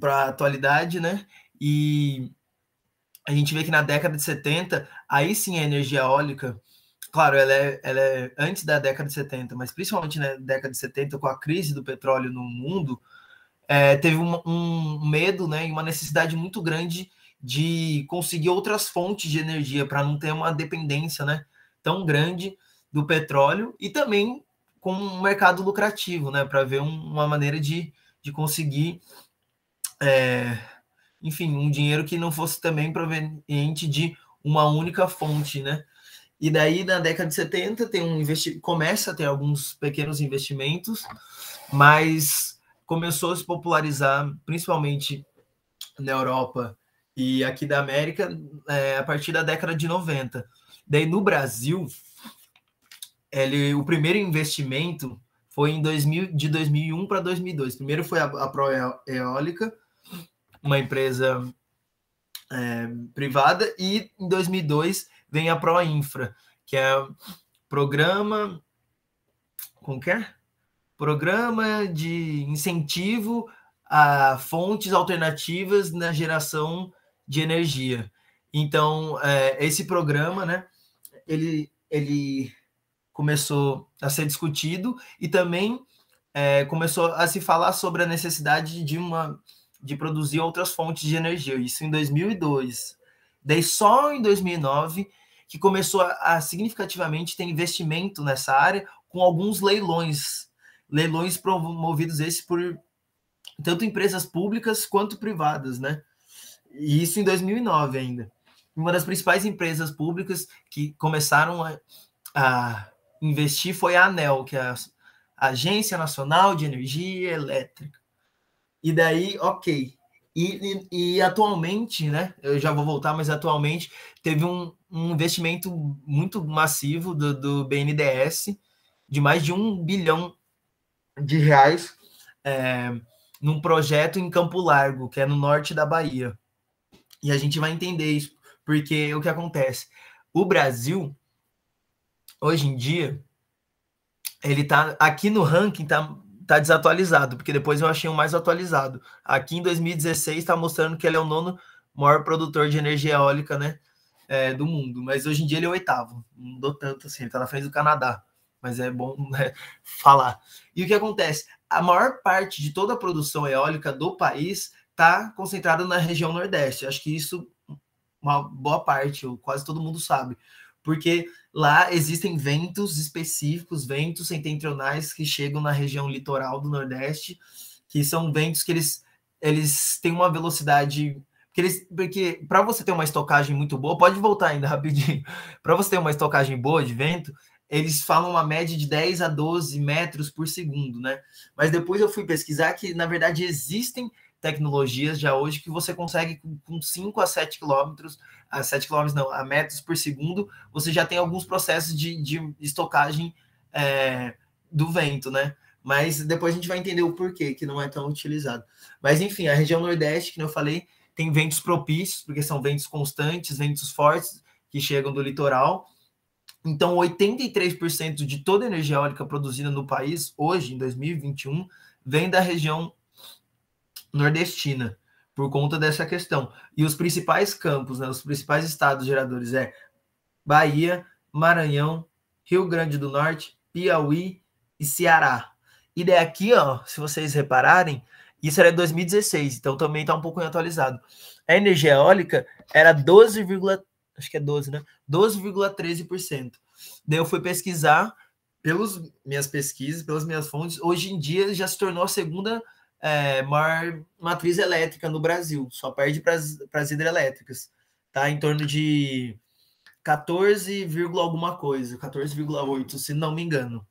para a atualidade, né? E a gente vê que na década de 70, aí sim a energia eólica, claro, ela é antes da década de 70, mas principalmente na década de 70, com a crise do petróleo no mundo, teve um medo, né, e uma necessidade muito grande de conseguir outras fontes de energia para não ter uma dependência, né, tão grande do petróleo, e também com um mercado lucrativo, né, para ver uma maneira de conseguir enfim, um dinheiro que não fosse também proveniente de uma única fonte, né? E daí, na década de 70, começa a ter alguns pequenos investimentos, mas começou a se popularizar, principalmente na Europa e aqui da América, a partir da década de 90. Daí, no Brasil, o primeiro investimento foi de 2001 para 2002. Primeiro foi a Proeólica, uma empresa privada, e em 2002 vem a Proinfra, que é programa de incentivo a fontes alternativas na geração de energia. Então, esse programa, né, ele começou a ser discutido, e também começou a se falar sobre a necessidade de produzir outras fontes de energia, isso em 2002. Daí só em 2009 que começou a significativamente ter investimento nessa área, com alguns leilões promovidos por tanto empresas públicas quanto privadas, né? E isso em 2009 ainda. Uma das principais empresas públicas que começaram a investir foi a ANEEL, que é a Agência Nacional de Energia Elétrica. E daí, ok. E atualmente, né? Eu já vou voltar, mas atualmente teve um investimento muito massivo do BNDES, de mais de R$1 bilhão num projeto em Campo Largo, que é no norte da Bahia. E a gente vai entender isso, porque o que acontece? O Brasil, hoje em dia, ele tá aqui no ranking, tá desatualizado, porque depois eu achei um mais atualizado. Aqui em 2016 está mostrando que ele é o 9º maior produtor de energia eólica, né, do mundo, mas hoje em dia ele é o 8º, não mudou tanto assim, ele está na frente do Canadá, mas é bom, né, falar. E o que acontece? A maior parte de toda a produção eólica do país está concentrada na região Nordeste. Acho que isso, uma boa parte, quase todo mundo sabe, porque lá existem ventos específicos, ventos setentrionais que chegam na região litoral do Nordeste, que são ventos que eles têm uma velocidade... Porque para você ter uma estocagem muito boa, pode voltar ainda rapidinho, para você ter uma estocagem boa de vento, eles falam uma média de 10 a 12 metros por segundo, né? Mas depois eu fui pesquisar que, na verdade, existem tecnologias já hoje que você consegue com 5 a 7 quilômetros, a metros por segundo, você já tem alguns processos de estocagem do vento, né? Mas depois a gente vai entender o porquê que não é tão utilizado. Mas enfim, a região Nordeste, que eu falei, tem ventos propícios, porque são ventos constantes, ventos fortes que chegam do litoral. Então, 83% de toda a energia eólica produzida no país, hoje, em 2021, vem da região nordestina, por conta dessa questão. E os principais campos, né, os principais estados geradores Bahia, Maranhão, Rio Grande do Norte, Piauí e Ceará. E daí aqui, ó, se vocês repararem, isso era 2016, então também está um pouco atualizado. A energia eólica era 12,13%. Daí eu fui pesquisar, pelas minhas pesquisas, pelas minhas fontes, hoje em dia já se tornou a segunda maior matriz elétrica no Brasil, só perde para as hidrelétricas, tá? Em torno de 14, alguma coisa, 14,8, se não me engano.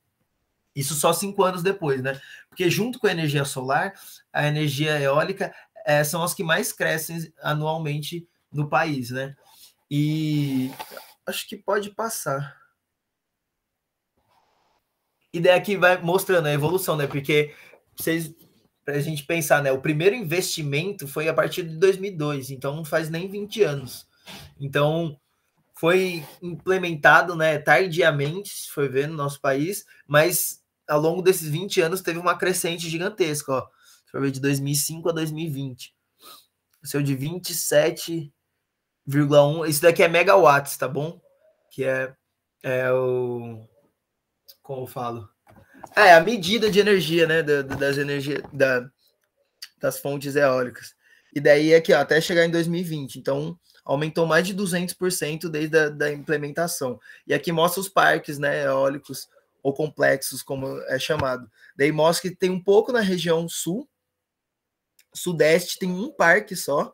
Isso só 5 anos depois, né? Porque junto com a energia solar, a energia eólica são as que mais crescem anualmente no país, né? E acho que pode passar. E daí aqui vai mostrando a evolução, né? Porque para a gente pensar, né? O primeiro investimento foi a partir de 2002, então não faz nem 20 anos. Então foi implementado, né, tardiamente, se for ver, no nosso país, mas ao longo desses 20 anos teve uma crescente gigantesca, ó. Se for ver, de 2005 a 2020. O seu de 27,1. Isso daqui é megawatts, tá bom? Que é o... Como eu falo? A medida de energia, né? Das energias, das fontes eólicas. E daí aqui, ó, até chegar em 2020. Então, aumentou mais de 200% desde a implementação. E aqui mostra os parques, né, eólicos ou complexos, como é chamado. Daí mostra que tem um pouco na região sul, sudeste tem um parque só.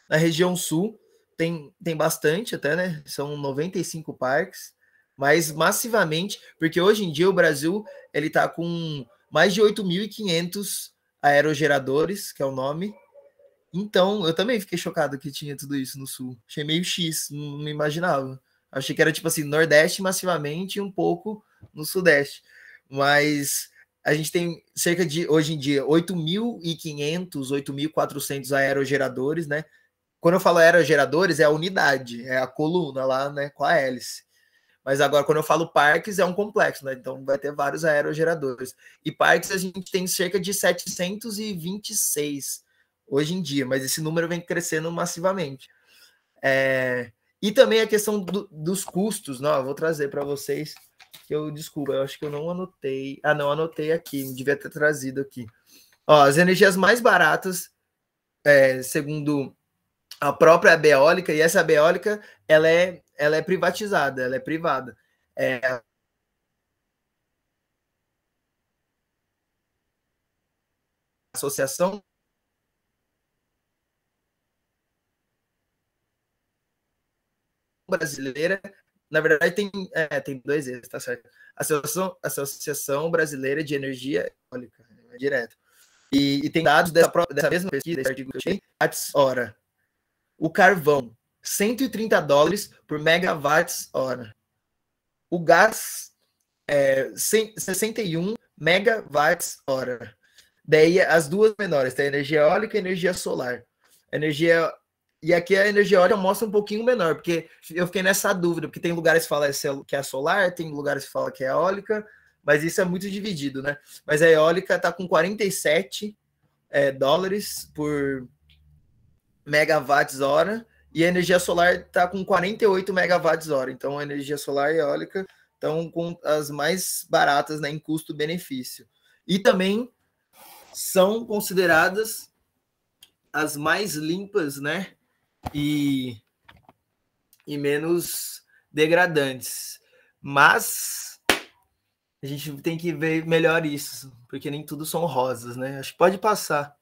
Na região sul tem bastante até, né? São 95 parques. Mas massivamente, porque hoje em dia o Brasil ele está com mais de 8.500 aerogeradores, que é o nome. Então, eu também fiquei chocado que tinha tudo isso no Sul. Achei meio X, não imaginava. Achei que era tipo assim, Nordeste massivamente e um pouco no Sudeste. Mas a gente tem cerca de, hoje em dia, 8.500, 8.400 aerogeradores, né? Quando eu falo aerogeradores, é a unidade, é a coluna lá, né, com a hélice. Mas agora, quando eu falo parques, é um complexo, né? Então vai ter vários aerogeradores. E parques a gente tem cerca de 726 hoje em dia, mas esse número vem crescendo massivamente. E também a questão dos custos, né? Eu vou trazer para vocês que eu, desculpa, eu acho que eu não anotei. Ah, não, anotei aqui, devia ter trazido aqui. Ó, as energias mais baratas, segundo a própria eólica, e essa eólica, ela é privatizada, ela é privada. A Associação Brasileira, na verdade tem dois vezes, tá certo? Associação Brasileira de Energia Eólica, direto. E tem dados dessa mesma pesquisa, desse artigo que eu achei, watts-hora. O carvão, $130 por megawatts-hora. O gás, 61 megawatts-hora. Daí as duas menores, tem a energia eólica e a energia solar. E aqui a energia eólica mostra um pouquinho menor, porque eu fiquei nessa dúvida, porque tem lugares que falam que é solar, tem lugares que falam que é eólica, mas isso é muito dividido, né? Mas a eólica está com 47 dólares por megawatts-hora, e a energia solar está com 48 megawatts-hora. Então a energia solar e a eólica estão com as mais baratas, né, em custo-benefício. E também são consideradas as mais limpas, né? E menos degradantes. Mas a gente tem que ver melhor isso, porque nem tudo são rosas, né? Acho que pode passar.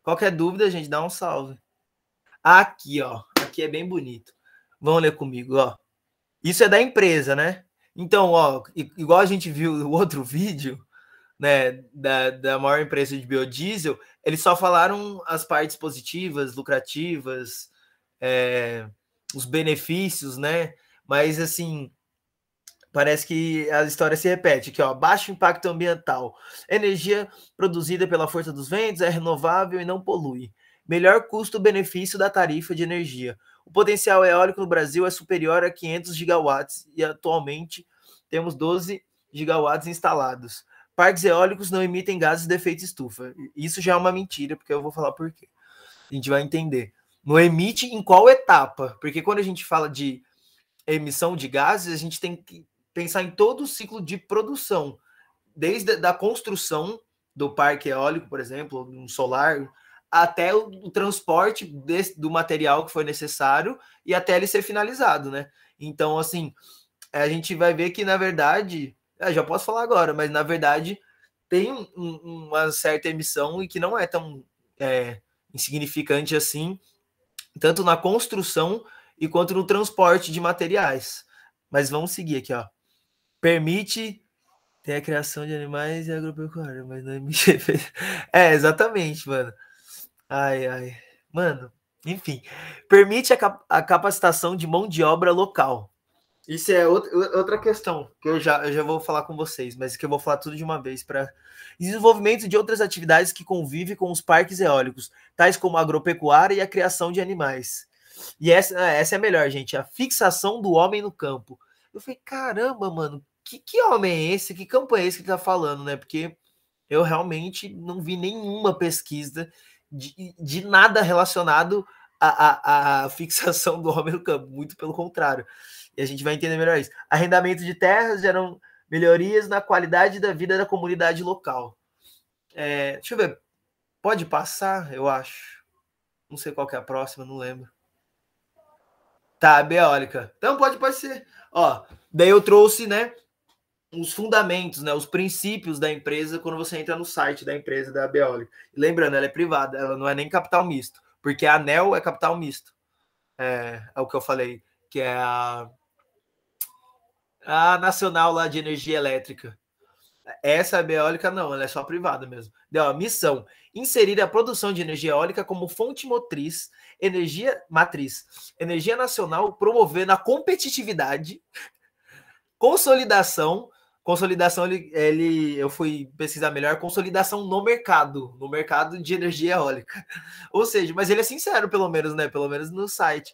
Qualquer dúvida, gente, dá um salve. Aqui, ó. Aqui é bem bonito. Vamos ler comigo, ó. Isso é da empresa, né? Então, ó, igual a gente viu no outro vídeo, né, da maior empresa de biodiesel, eles só falaram as partes positivas, lucrativas, os benefícios, né? Mas, assim, parece que a história se repete. Aqui, ó, baixo impacto ambiental. Energia produzida pela força dos ventos, é renovável e não polui. Melhor custo-benefício da tarifa de energia. O potencial eólico no Brasil é superior a 500 gigawatts e atualmente temos 12 gigawatts instalados. Parques eólicos não emitem gases de efeito estufa. Isso já é uma mentira, porque eu vou falar por quê. A gente vai entender. Não emite em qual etapa? Porque quando a gente fala de emissão de gases, a gente tem que pensar em todo o ciclo de produção, desde a construção do parque eólico, por exemplo, um solar, até o transporte do material que foi necessário e até ele ser finalizado, né? Então, assim, a gente vai ver que, na verdade, já posso falar agora, mas, na verdade, tem uma certa emissão e que não é tão insignificante assim, tanto na construção e quanto no transporte de materiais. Mas vamos seguir aqui, ó. Permite ter a criação de animais e agropecuária, mas não emite efeito. Exatamente, mano. Ai. Mano, enfim. Permite a capacitação de mão de obra local. Isso é outra questão que eu já vou falar com vocês, mas que eu vou falar tudo de uma vez. Para desenvolvimento de outras atividades que convivem com os parques eólicos, tais como a agropecuária e a criação de animais. E essa é a melhor, gente, a fixação do homem no campo. Eu falei, caramba, mano, que homem é esse? Que campo é esse que ele tá falando, né? Porque eu realmente não vi nenhuma pesquisa de nada relacionado à fixação do homem no campo, muito pelo contrário. E a gente vai entender melhor isso. Arrendamento de terras geram melhorias na qualidade da vida da comunidade local. Deixa eu ver. Pode passar, eu acho. Não sei qual que é a próxima, não lembro. Tá, eólica. Então pode ser. Ó, daí eu trouxe, né, os fundamentos, né, os princípios da empresa quando você entra no site da empresa da eólica. Lembrando, ela é privada, ela não é nem capital misto, porque a ANEEL é capital misto. É o que eu falei, que é a nacional lá de energia elétrica. Essa eólica não, ela é só privada mesmo. Deu a missão: inserir a produção de energia eólica como fonte motriz, energia nacional, promovendo a competitividade, consolidação, eu fui pesquisar melhor, consolidação no mercado de energia eólica. Ou seja, mas ele é sincero, pelo menos, né? Pelo menos no site.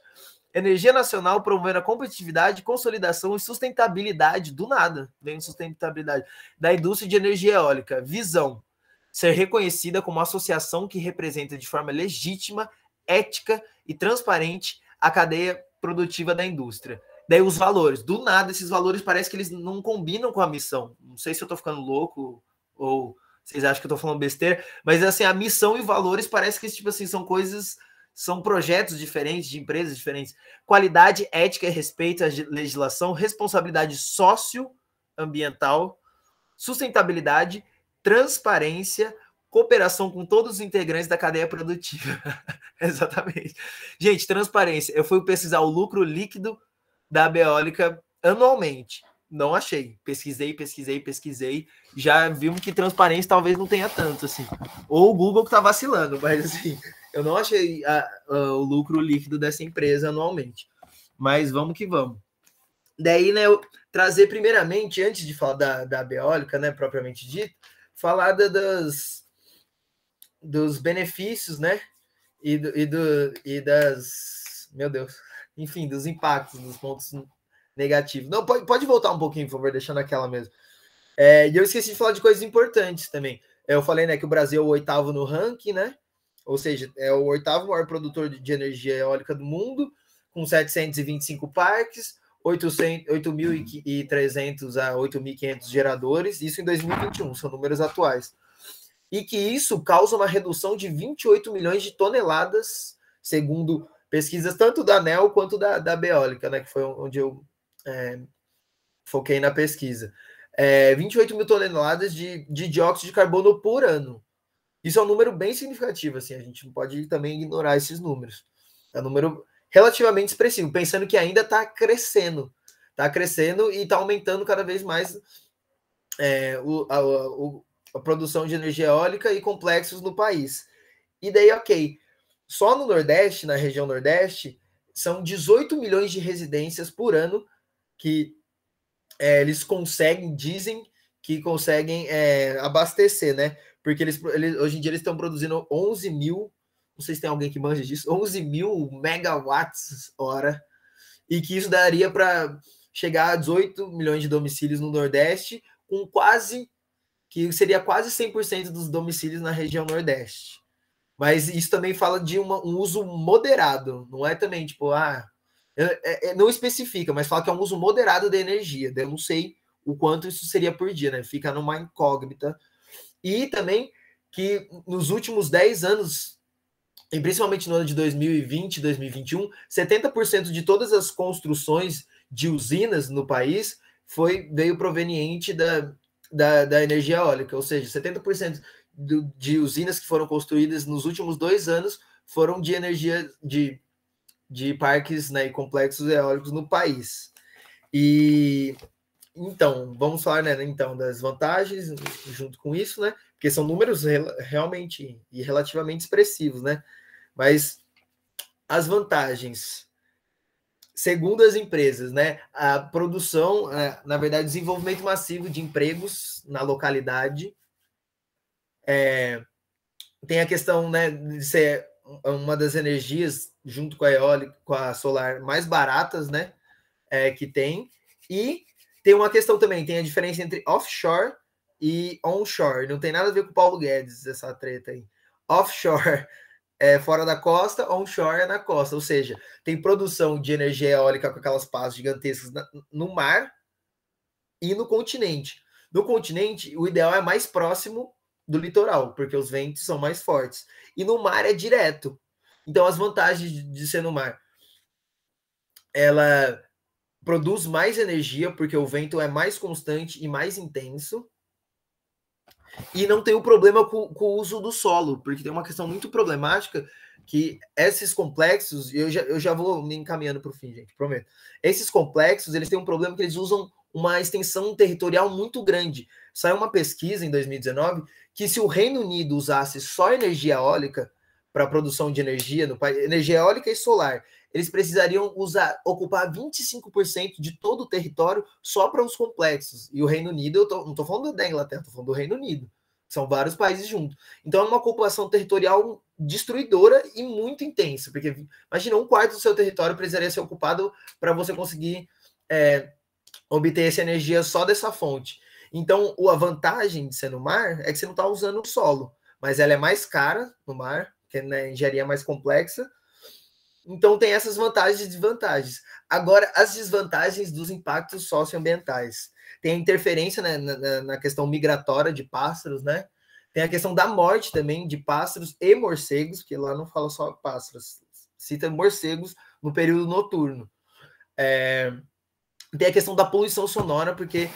Energia nacional promovendo a competitividade, consolidação e sustentabilidade, do nada, vem sustentabilidade, da indústria de energia eólica. Visão: ser reconhecida como uma associação que representa de forma legítima, ética e transparente a cadeia produtiva da indústria. Daí os valores. Do nada, esses valores parece que eles não combinam com a missão. Não sei se eu tô ficando louco ou vocês acham que eu tô falando besteira, mas assim, a missão e valores parece que tipo assim, são coisas, são projetos diferentes, de empresas diferentes. Qualidade, ética e respeito à legislação, responsabilidade socioambiental, sustentabilidade, transparência, cooperação com todos os integrantes da cadeia produtiva. Exatamente. Gente, transparência. Eu fui pesquisar o lucro líquido da Beólica anualmente. Não achei. Pesquisei. Já vimos que transparência talvez não tenha tanto, assim. Ou o Google que tá vacilando, mas assim, eu não achei o lucro líquido dessa empresa anualmente. Mas vamos que vamos. Daí, né, eu trazer primeiramente, antes de falar da Beólica, né, propriamente dito, falar dos benefícios, né, e das, meu Deus, enfim, dos impactos, dos pontos negativos. Não, pode voltar um pouquinho, por favor, deixando aquela mesmo. E eu esqueci de falar de coisas importantes também. Eu falei, né, que o Brasil é o 8º no ranking, né, ou seja, é o 8º maior produtor de energia eólica do mundo, com 725 parques, 8.300 a 8.500 geradores, isso em 2021, são números atuais. E que isso causa uma redução de 28 milhões de toneladas, segundo pesquisas tanto da ANEEL quanto da Beólica, né, que foi onde eu foquei na pesquisa. 28 mil toneladas de dióxido de carbono por ano. Isso é um número bem significativo, assim, a gente não pode também ignorar esses números. É um número relativamente expressivo, pensando que ainda está crescendo e está aumentando cada vez mais a produção de energia eólica e complexos no país. E daí, ok, só no Nordeste, na região Nordeste, são 18 milhões de residências por ano que eles dizem que conseguem abastecer, né? Porque eles hoje em dia eles estão produzindo 11 mil, não sei se tem alguém que manja disso, 11 mil megawatts hora, e que isso daria para chegar a 18 milhões de domicílios no Nordeste, que seria quase 100% dos domicílios na região Nordeste. Mas isso também fala de um uso moderado, não é também tipo, não especifica, mas fala que é um uso moderado da energia. Eu não sei o quanto isso seria por dia, né? Fica numa incógnita. E também que nos últimos 10 anos, e principalmente no ano de 2020 e 2021, 70% de todas as construções de usinas no país veio proveniente da energia eólica, ou seja, 70% de usinas que foram construídas nos últimos 2 anos foram de energia de parques, né, e complexos eólicos no país. E então, vamos falar, né, então, das vantagens junto com isso, né? Porque são números realmente e relativamente expressivos, né? Mas as vantagens, segundo as empresas, né? A produção, na verdade, desenvolvimento massivo de empregos na localidade. Tem a questão, né, de ser uma das energias, junto com a eólica, com a solar, mais baratas, né? Que tem. E tem uma questão também, tem a diferença entre offshore e onshore. Não tem nada a ver com o Paulo Guedes, essa treta aí. Offshore é fora da costa, onshore é na costa. Ou seja, tem produção de energia eólica com aquelas pás gigantescas no mar e no continente. No continente, o ideal é mais próximo do litoral, porque os ventos são mais fortes. E no mar é direto. Então, as vantagens de ser no mar. Ela produz mais energia, porque o vento é mais constante e mais intenso. E não tem o problema com o uso do solo, porque tem uma questão muito problemática que esses complexos, eu já vou me encaminhando para o fim, gente, prometo. Esses complexos, eles têm um problema que eles usam uma extensão territorial muito grande. Saiu uma pesquisa em 2019 que se o Reino Unido usasse só energia eólica para a produção de energia no país, energia eólica e solar, eles precisariam ocupar 25% de todo o território só para os complexos. E o Reino Unido, não estou falando da Inglaterra, estou falando do Reino Unido. São vários países juntos. Então é uma ocupação territorial destruidora e muito intensa. Porque imagina, 1/4 do seu território precisaria ser ocupado para você conseguir obter essa energia só dessa fonte. Então, a vantagem de ser no mar é que você não está usando o solo, mas ela é mais cara no mar, que é, né, engenharia mais complexa, Então tem essas vantagens e desvantagens. Agora, as desvantagens dos impactos socioambientais. Tem a interferência, né, na questão migratória de pássaros, né? Tem a questão da morte também de pássaros e morcegos, que lá não fala só pássaros, cita morcegos no período noturno. Tem a questão da poluição sonora, porque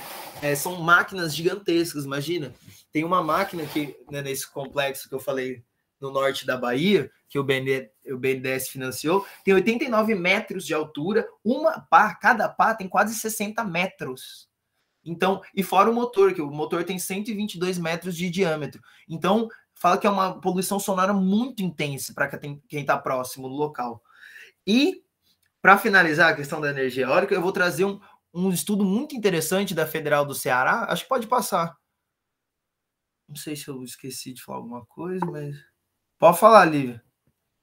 são máquinas gigantescas, imagina. Tem uma máquina que, né, nesse complexo que eu falei, no norte da Bahia, que o BNDES financiou, tem 89 metros de altura, cada pá tem quase 60 metros. Então, e fora o motor, que o motor tem 122 metros de diâmetro. Então, fala que é uma poluição sonora muito intensa para quem está próximo do local. E, para finalizar a questão da energia eólica, eu vou trazer um estudo muito interessante da Federal do Ceará. Acho que pode passar. Não sei se eu esqueci de falar alguma coisa, mas... Pode falar, Lívia.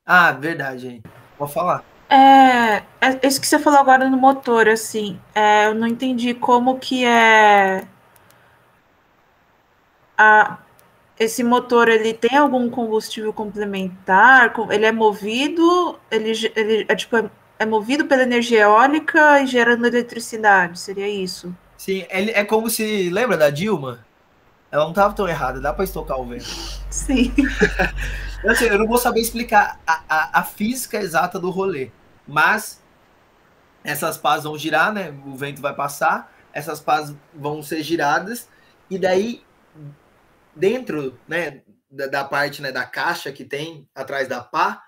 Ah, verdade, aí. Pode falar. Isso que você falou agora no motor, assim, eu não entendi como que esse motor, ele tem algum combustível complementar? Ele é movido, ele é movido pela energia eólica e gerando eletricidade, seria isso? Sim, é como se... Lembra da Dilma? Ela não estava tão errada, dá para estocar o vento. Sim. Eu não vou saber explicar a física exata do rolê, mas essas pás vão girar, né? O vento vai passar, essas pás vão ser giradas, e daí, dentro, né, da parte, né, da caixa que tem atrás da pá,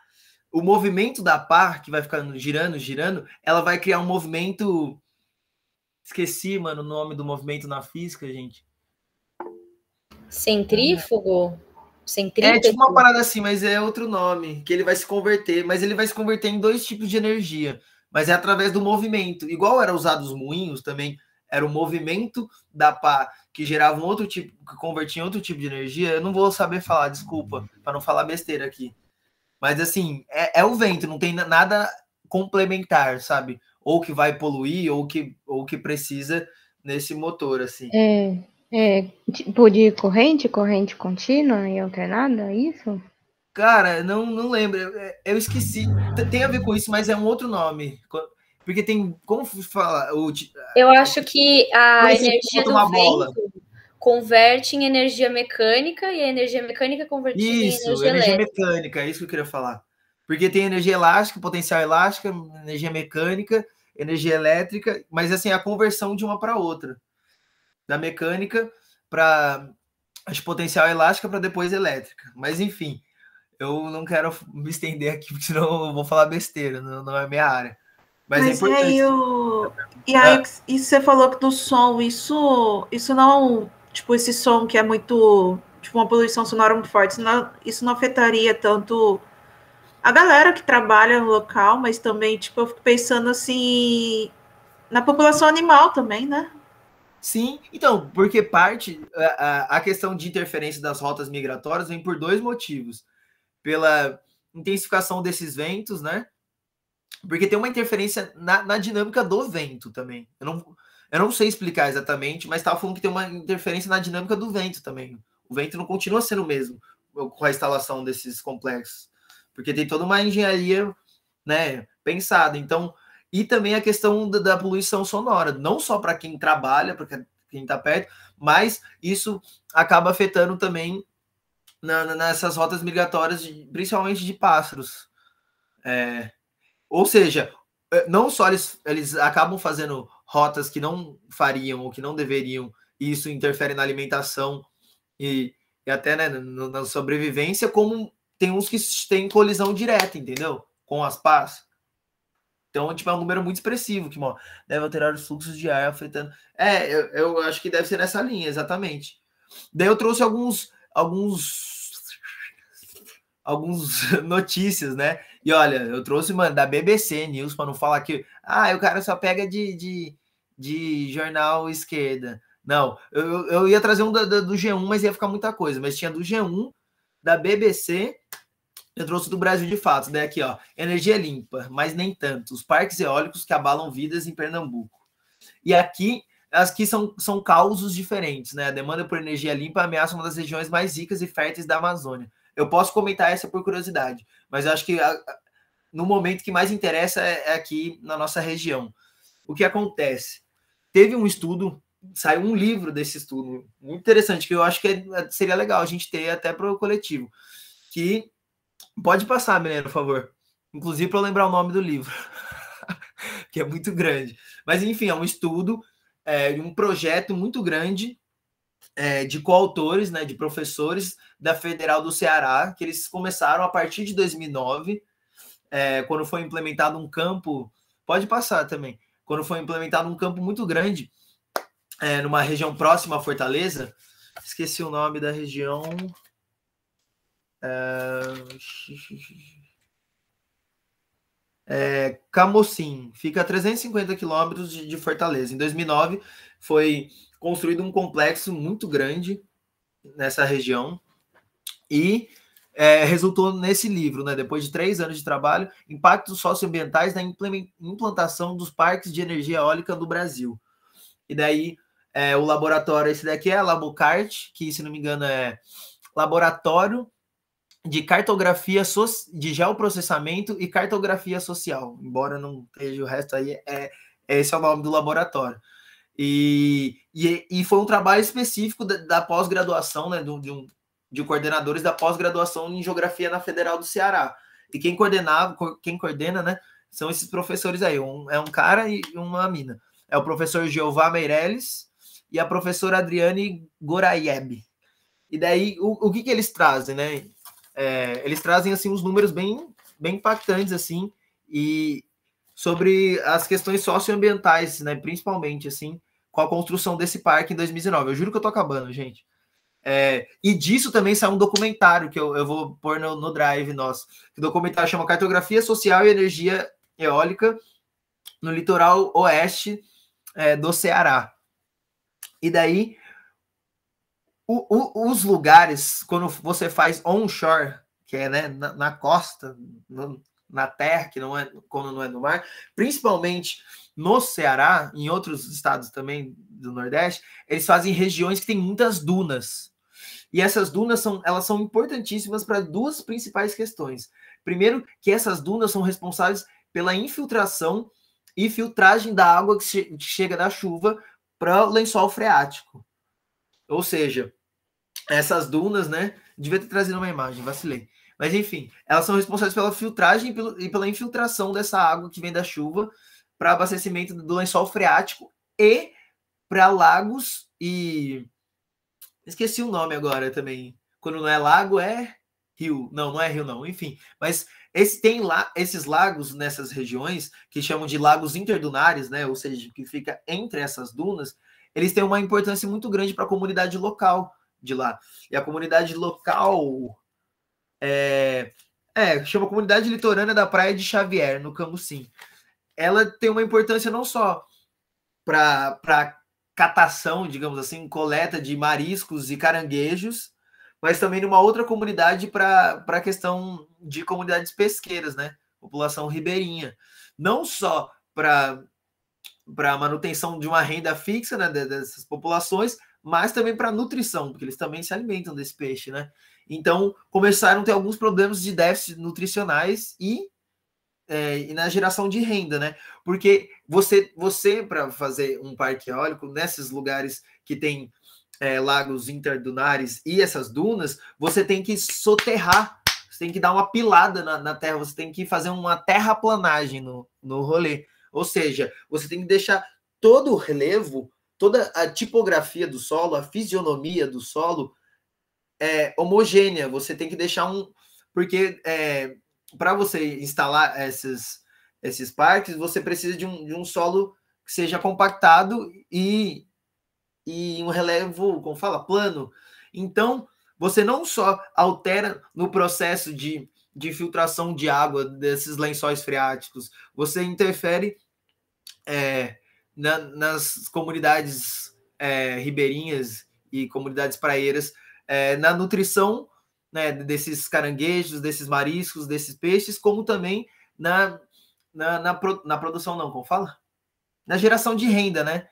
o movimento da pá, que vai ficando girando, ela vai criar um movimento... Esqueci, mano, o nome do movimento na física, gente. Centrífugo? É tipo uma parada assim, mas é outro nome, que ele vai se converter, mas ele vai se converter em 2 tipos de energia, mas é através do movimento. Igual era usado os moinhos também, era o movimento da pá que gerava um outro tipo, que convertia em outro tipo de energia. Eu não vou saber falar, desculpa, para não falar besteira aqui. Mas assim, é o vento, não tem nada complementar, sabe? Ou que vai poluir, ou que precisa nesse motor, assim. Tipo de corrente contínua e alternada, é isso? Cara, não lembro. Eu esqueci. Tem a ver com isso, mas é um outro nome. Porque tem... Como fala? Eu acho que a energia do vento converte em energia mecânica e a energia mecânica convertida em energia mecânica. É isso que eu queria falar. Porque tem energia elástica, potencial elástica, energia mecânica, energia elétrica, mas assim, a conversão de uma para outra. Da mecânica para a potencial elástica para depois elétrica. Mas enfim, eu não quero me estender aqui, porque senão eu vou falar besteira, não é minha área. Mas é importante. E aí isso você falou que do som, isso não, tipo, esse som que é muito, tipo, uma poluição sonora muito forte, isso não afetaria tanto a galera que trabalha no local, mas também, tipo, eu fico pensando assim na população animal também, né? Sim, então, porque a questão de interferência das rotas migratórias vem por 2 motivos. Pela intensificação desses ventos, né? Porque tem uma interferência na dinâmica do vento também. Eu não sei explicar exatamente, mas estava falando que tem uma interferência na dinâmica do vento também. O vento não continua sendo o mesmo com a instalação desses complexos, porque tem toda uma engenharia, né, pensada. Então, e também a questão da poluição sonora, não só para quem trabalha, para quem está perto, mas isso acaba afetando também nessas rotas migratórias, principalmente de pássaros. Ou seja, não só eles acabam fazendo rotas que não fariam ou que não deveriam, e isso interfere na alimentação e até, né, na sobrevivência, como tem uns que têm colisão direta, entendeu? Com as pás. Então, tipo, é um número muito expressivo que deve alterar os fluxos de ar afetando. Eu acho que deve ser nessa linha, exatamente. Daí eu trouxe alguns notícias, né? E olha, eu trouxe, mano, da BBC News, para não falar que o cara só pega de jornal esquerda. Não, eu ia trazer um do G1, mas ia ficar muita coisa. Mas tinha do G1, da BBC, eu trouxe do Brasil de Fato. Daí aqui, ó, energia limpa, mas nem tanto. Os parques eólicos que abalam vidas em Pernambuco. E aqui, as que são causos diferentes, né? A demanda por energia limpa ameaça uma das regiões mais ricas e férteis da Amazônia. Eu posso comentar essa por curiosidade, mas eu acho que no momento que mais interessa é aqui na nossa região. O que acontece? Teve um estudo, saiu um livro desse estudo, muito interessante, que eu acho que seria legal a gente ter até para o coletivo, que pode passar, Milena, por favor. Inclusive para eu lembrar o nome do livro, que é muito grande. Mas, enfim, é um estudo de um projeto muito grande de coautores, né, de professores da Federal do Ceará, que eles começaram a partir de 2009, quando foi implementado um campo... Pode passar também. Quando foi implementado um campo muito grande, numa região próxima à Fortaleza, esqueci o nome da região... Camocim, fica a 350 quilômetros de Fortaleza. Em 2009 foi construído um complexo muito grande nessa região e resultou nesse livro, né? Depois de 3 anos de trabalho, impactos socioambientais na implantação dos parques de energia eólica do Brasil. E daí o laboratório, esse daqui é a Labocart, que se não me engano é Laboratório de Cartografia de Geoprocessamento e Cartografia Social, embora não esteja o resto aí, esse é o nome do laboratório. E foi um trabalho específico da pós-graduação, né, de coordenadores da pós-graduação em Geografia na Federal do Ceará. E quem coordena, né, são esses professores aí, é um cara e uma mina. É o professor Jeová Meirelles e a professora Adriane Goraieb. E daí, o que eles trazem, né? Eles trazem assim uns números bem impactantes assim, e sobre as questões socioambientais, né, principalmente assim, com a construção desse parque em 2019. Eu juro que eu tô acabando, gente. E disso também sai um documentário que eu vou pôr no Drive nosso. O documentário chama Cartografia Social e Energia Eólica no Litoral Oeste do Ceará. E daí os lugares, quando você faz onshore, que é, né, na costa, na terra, que não é, quando não é no mar, principalmente no Ceará, em outros estados também do Nordeste, eles fazem regiões que tem muitas dunas. E essas dunas elas são importantíssimas para 2 principais questões. Primeiro, que essas dunas são responsáveis pela infiltração e filtragem da água que chega da chuva para o lençol freático. Ou seja, essas dunas, né? Devia ter trazido uma imagem, vacilei. Mas, enfim, elas são responsáveis pela filtragem e pela infiltração dessa água que vem da chuva para abastecimento do lençol freático e para lagos e... Esqueci o nome agora também. Quando não é lago, é rio. Não é rio, não. Enfim, mas tem esses lagos nessas regiões, que chamam de lagos interdunares, né? Ou seja, que fica entre essas dunas, eles têm uma importância muito grande para a comunidade local de lá. E a comunidade local chama Comunidade Litorânea da Praia de Xavier, no Camocim. Ela tem uma importância não só para catação, digamos assim, coleta de mariscos e caranguejos, mas também numa outra comunidade para a questão de comunidades pesqueiras, né? População ribeirinha. Não só para a manutenção de uma renda fixa, né, dessas populações, mas também para nutrição, porque eles também se alimentam desse peixe, né? Então, começaram a ter alguns problemas de déficit nutricionais e na geração de renda, né? Porque você para fazer um parque eólico, nesses lugares que tem lagos interdunares e essas dunas, você tem que soterrar, você tem que dar uma pilada na terra, você tem que fazer uma terraplanagem no rolê. Ou seja, você tem que deixar todo o relevo, toda a tipografia do solo, a fisionomia do solo homogênea. Você tem que deixar porque para você instalar esses parques, você precisa de um solo que seja compactado e um relevo, como fala, plano. Então, você não só altera no processo de filtração de água desses lençóis freáticos, você interfere nas comunidades ribeirinhas e comunidades praeiras, na nutrição, né, desses caranguejos, desses mariscos, desses peixes, como também na produção, não, como fala? Na geração de renda, né,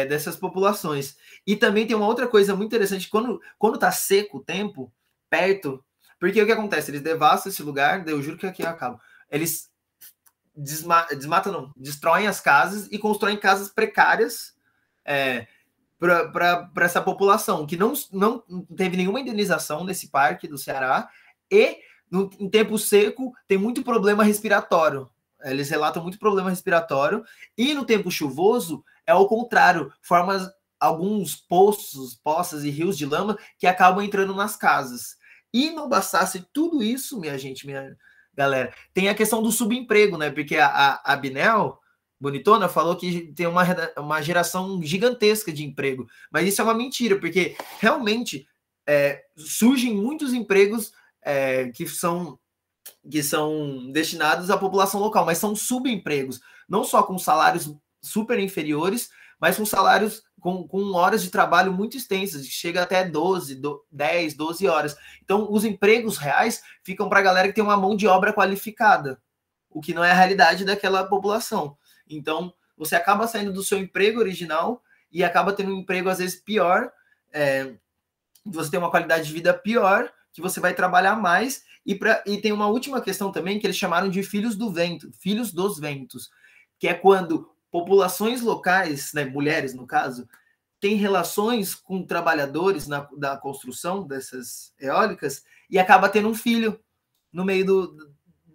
dessas populações. E também tem uma outra coisa muito interessante, quando tá seco o tempo, perto, porque o que acontece? Eles devastam esse lugar, eu juro que aqui eu acabo, eles destroem as casas e constroem casas precárias para essa população, que não teve nenhuma indenização nesse parque do Ceará, e em tempo seco tem muito problema respiratório. Eles relatam muito problema respiratório, e no tempo chuvoso é o contrário, forma alguns poças e rios de lama que acabam entrando nas casas. E não bastasse tudo isso, minha galera, tem a questão do subemprego, né? Porque a Binel Bonitona falou que tem uma geração gigantesca de emprego, mas isso é uma mentira, porque realmente surgem muitos empregos que são destinados à população local, mas são subempregos, não só com salários super inferiores, mas com salários com horas de trabalho muito extensas, chega até 10, 12 horas. Então, os empregos reais ficam para a galera que tem uma mão de obra qualificada, o que não é a realidade daquela população. Então, você acaba saindo do seu emprego original e acaba tendo um emprego, às vezes, pior, você tem uma qualidade de vida pior, que você vai trabalhar mais, e tem uma última questão também, que eles chamaram de filhos do vento, filhos dos ventos, que é quando populações locais, né, mulheres no caso, têm relações com trabalhadores da construção dessas eólicas e acaba tendo um filho no meio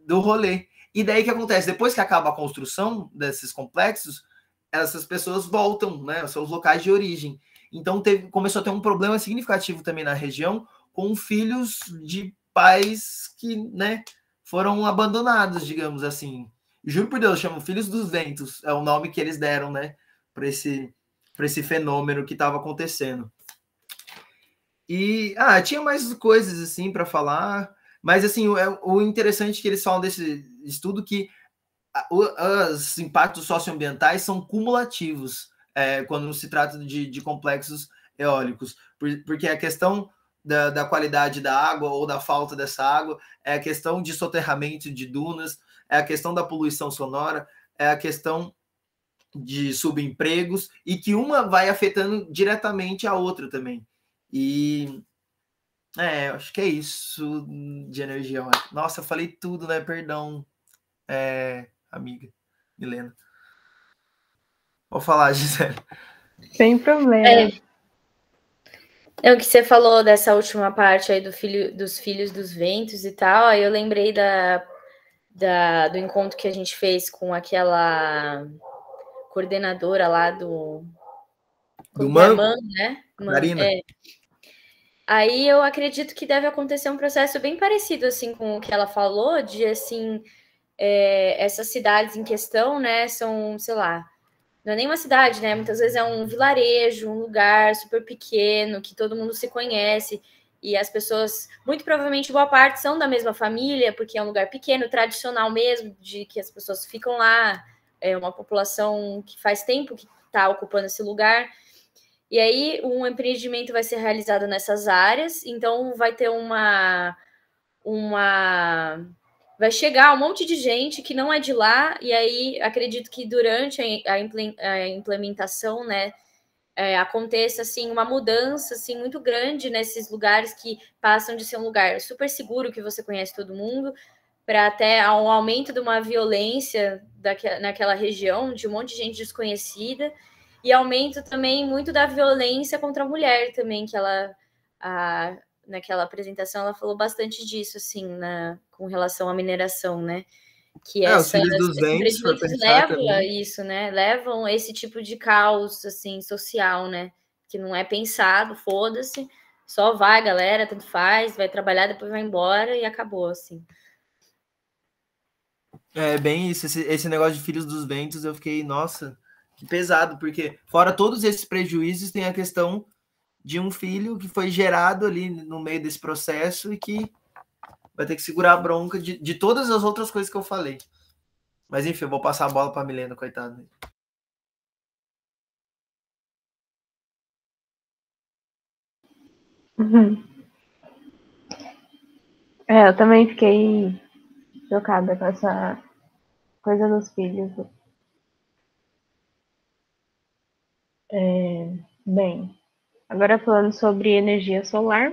do rolê. E daí o que acontece? Depois que acaba a construção desses complexos, essas pessoas voltam, né, aos seus locais de origem. Então começou a ter um problema significativo também na região com filhos de pais que, né, foram abandonados, digamos assim. Juro por Deus, chamam Filhos dos Ventos, é o nome que eles deram, né, para esse fenômeno que estava acontecendo. E tinha mais coisas assim para falar, mas assim, o interessante é que eles falam desse estudo que os impactos socioambientais são cumulativos quando se trata de complexos eólicos, porque a questão da qualidade da água ou da falta dessa água, é a questão de soterramento de dunas, é a questão da poluição sonora, é a questão de subempregos, e que uma vai afetando diretamente a outra também. E acho que é isso de energia. Nossa, eu falei tudo, né? Perdão, amiga Milena. Vou falar, Gisele. Sem problema. O que você falou dessa última parte aí dos filhos dos ventos e tal, aí eu lembrei do encontro que a gente fez com aquela coordenadora lá do MAN, né? Marina. Aí eu acredito que deve acontecer um processo bem parecido assim com o que ela falou, de assim, essas cidades em questão, né, são, sei lá, não é nem uma cidade, né? Muitas vezes é um vilarejo, um lugar super pequeno, que todo mundo se conhece, e as pessoas, muito provavelmente, boa parte são da mesma família, porque é um lugar pequeno, tradicional mesmo, de que as pessoas ficam lá, é uma população que faz tempo que está ocupando esse lugar. E aí, um empreendimento vai ser realizado nessas áreas, então vai ter vai chegar um monte de gente que não é de lá, e aí acredito que durante a implementação, né, aconteça assim, uma mudança assim, muito grande nesses lugares que passam de ser um lugar super seguro, que você conhece todo mundo, para até um aumento de uma violência naquela região, de um monte de gente desconhecida, e aumento também muito da violência contra a mulher também, que naquela apresentação ela falou bastante disso, assim, com relação à mineração, né? Que os filhos dos ventos levam esse tipo de caos, assim, social, né? Que não é pensado, foda-se, só vai, galera, tanto faz, vai trabalhar, depois vai embora e acabou, assim. É bem isso, esse negócio de filhos dos ventos, eu fiquei, nossa, que pesado, porque fora todos esses prejuízos, tem a questão de um filho que foi gerado ali no meio desse processo e que vai ter que segurar a bronca de todas as outras coisas que eu falei. Mas enfim, eu vou passar a bola para a Milena, coitada. Uhum. Eu também fiquei chocada com essa coisa dos filhos. Bem, agora falando sobre energia solar,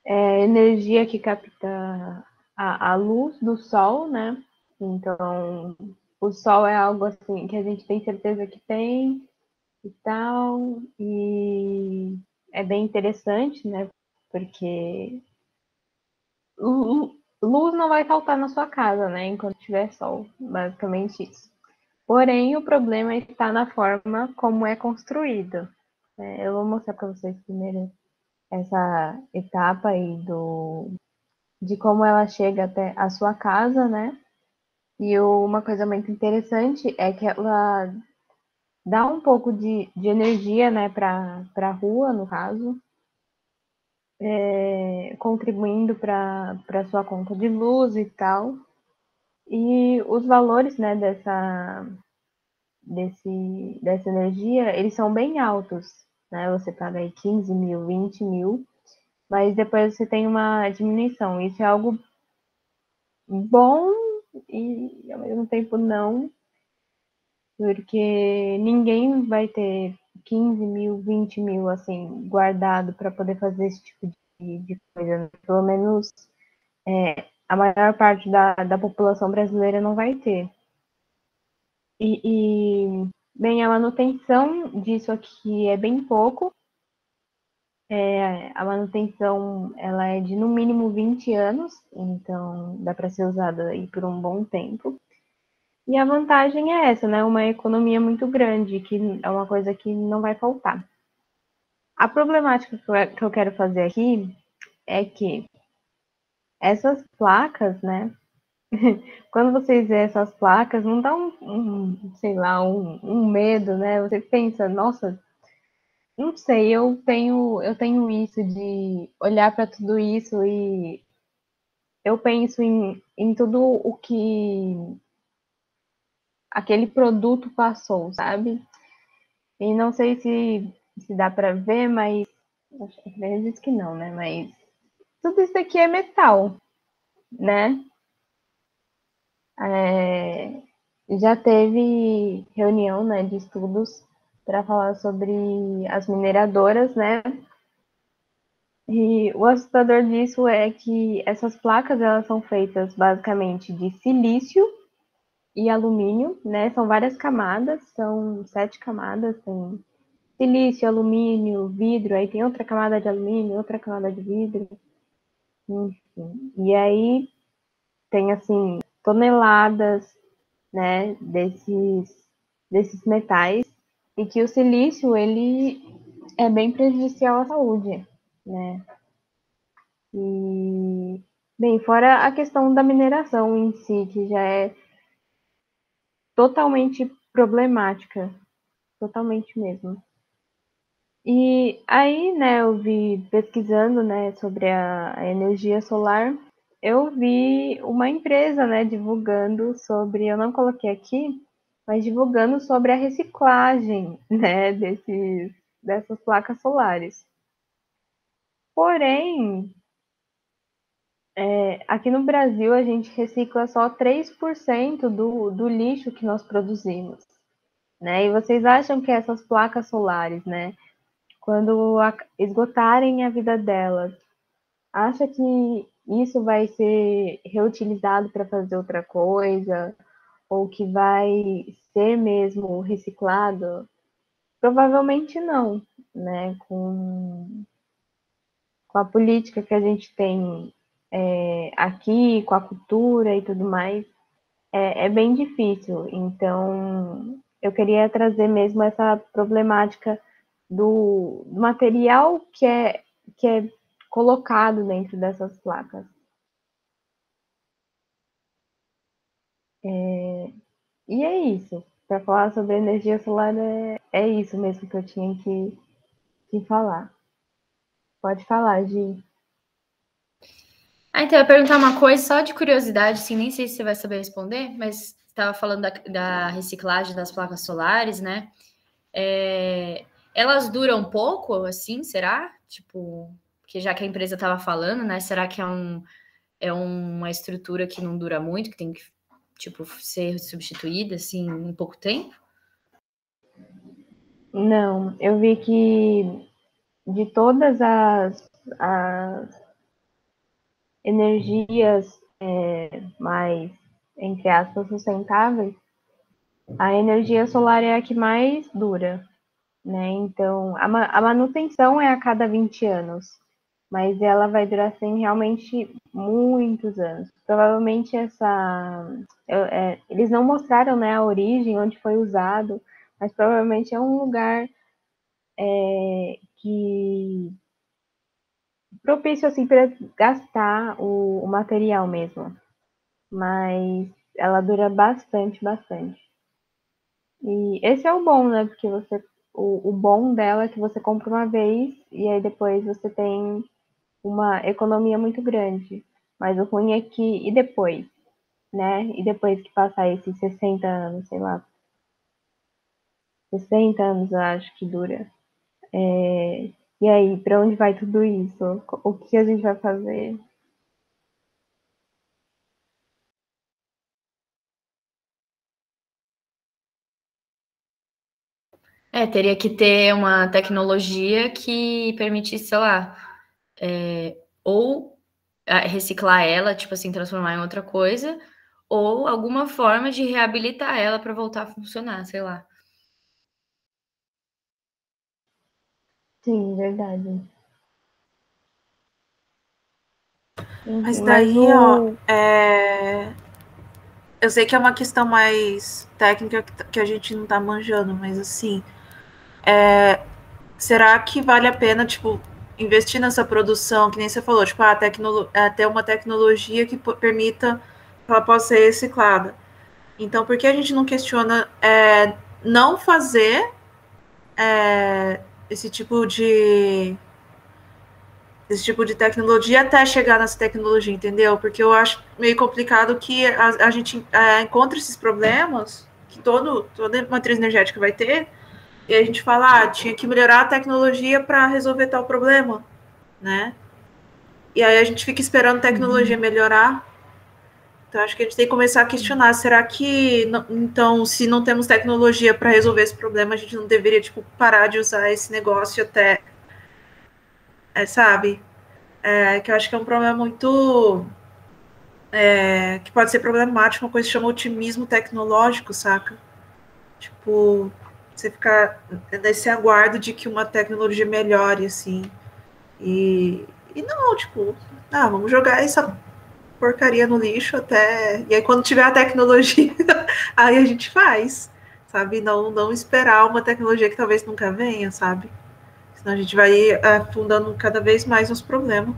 energia que capta a luz do sol, né? Então, o sol é algo assim que a gente tem certeza que tem e tal, e é bem interessante, né? Porque luz não vai faltar na sua casa, né? Enquanto tiver sol, basicamente isso. Porém, o problema está na forma como é construído. Eu vou mostrar para vocês primeiro essa etapa aí de como ela chega até a sua casa, né? E uma coisa muito interessante é que ela dá um pouco de energia, né, para a rua, no caso, contribuindo para a sua conta de luz e tal. E os valores, né, dessa energia, eles são bem altos, né? Você paga aí 15 mil, 20 mil, mas depois você tem uma diminuição. Isso é algo bom e ao mesmo tempo não, porque ninguém vai ter 15 mil, 20 mil assim guardado para poder fazer esse tipo de coisa, né? Pelo menos a maior parte da população brasileira não vai ter. Bem, a manutenção disso aqui é bem pouco. A manutenção ela é de no mínimo 20 anos, então dá para ser usada aí por um bom tempo. E a vantagem é essa, né? Uma economia muito grande, que é uma coisa que não vai faltar. A problemática que eu quero fazer aqui é que essas placas, né? Quando vocês vê essas placas, não dá sei lá, um medo, né? Você pensa, nossa, não sei, eu tenho isso de olhar para tudo isso e eu penso em tudo o que aquele produto passou, sabe? E não sei se dá para ver, mas acredito que não, né? Mas tudo isso aqui é metal, né? Já teve reunião, né, de estudos para falar sobre as mineradoras, né? E o assustador disso é que essas placas elas são feitas basicamente de silício e alumínio, né? São várias camadas, são 7 camadas, tem silício, alumínio, vidro, aí tem outra camada de alumínio, outra camada de vidro, enfim. E aí tem assim toneladas, né, desses metais e que o silício ele é bem prejudicial à saúde, né? E bem, fora a questão da mineração em si, que já é totalmente problemática, totalmente mesmo. E aí, né, eu vi pesquisando, né, sobre a energia solar, eu vi uma empresa, né, divulgando sobre, eu não coloquei aqui, mas divulgando sobre a reciclagem, né, dessas placas solares. Porém, aqui no Brasil a gente recicla só 3% do lixo que nós produzimos, né? E vocês acham que essas placas solares, né, quando esgotarem a vida delas, acha que isso vai ser reutilizado para fazer outra coisa? Ou que vai ser mesmo reciclado? Provavelmente não, né? Com a política que a gente tem aqui, com a cultura e tudo mais, é bem difícil. Então, eu queria trazer mesmo essa problemática do material que é colocado dentro dessas placas. E é isso. Para falar sobre energia solar, é isso mesmo que eu tinha que falar. Pode falar, Gi. Então, eu ia perguntar uma coisa só de curiosidade, assim, nem sei se você vai saber responder, mas estava falando da reciclagem das placas solares, né? Elas duram pouco, assim, será? Tipo, porque já que a empresa estava falando, né? Será que é uma estrutura que não dura muito, que tem que, tipo, ser substituída, assim, em pouco tempo? Não, eu vi que de todas as energias mais, entre aspas, sustentáveis, a energia solar é a que mais dura, né? Então, a manutenção é a cada 20 anos, mas ela vai durar, assim, realmente muitos anos. Provavelmente eles não mostraram, né, a origem, onde foi usado, mas provavelmente é um lugar que propício, assim, para gastar o material mesmo. Mas ela dura bastante, bastante. E esse é o bom, né? Porque o bom dela é que você compra uma vez e aí depois você tem uma economia muito grande. Mas o ruim é que, e depois, né? E depois que passar esses 60 anos, sei lá, 60 anos eu acho que dura. E aí, para onde vai tudo isso? O que a gente vai fazer? Teria que ter uma tecnologia que permitisse, sei lá, ou reciclar ela, tipo assim, transformar em outra coisa, ou alguma forma de reabilitar ela para voltar a funcionar, sei lá. Sim, verdade. Mas Enfim, daí, eu sei que é uma questão mais técnica que a gente não tá manjando, mas assim, será que vale a pena, tipo, investir nessa produção, que nem você falou, tipo, ter uma tecnologia que permita que ela possa ser reciclada. Então, por que a gente não questiona não fazer esse tipo de tecnologia até chegar nessa tecnologia, entendeu? Porque eu acho meio complicado que a gente encontra esses problemas que toda matriz energética vai ter, e a gente fala, tinha que melhorar a tecnologia para resolver tal problema, né? E aí a gente fica esperando a tecnologia melhorar. Então acho que a gente tem que começar a questionar, será que, então, se não temos tecnologia para resolver esse problema, a gente não deveria, tipo, parar de usar esse negócio até, sabe? Que eu acho que é um problema muito que pode ser problemático, uma coisa que chama otimismo tecnológico, saca? Tipo, você ficar nesse aguardo de que uma tecnologia melhore, assim. E não, tipo, vamos jogar essa porcaria no lixo até. E aí, quando tiver a tecnologia, aí a gente faz, sabe? Não esperar uma tecnologia que talvez nunca venha, sabe? Senão a gente vai afundando cada vez mais nos problemas.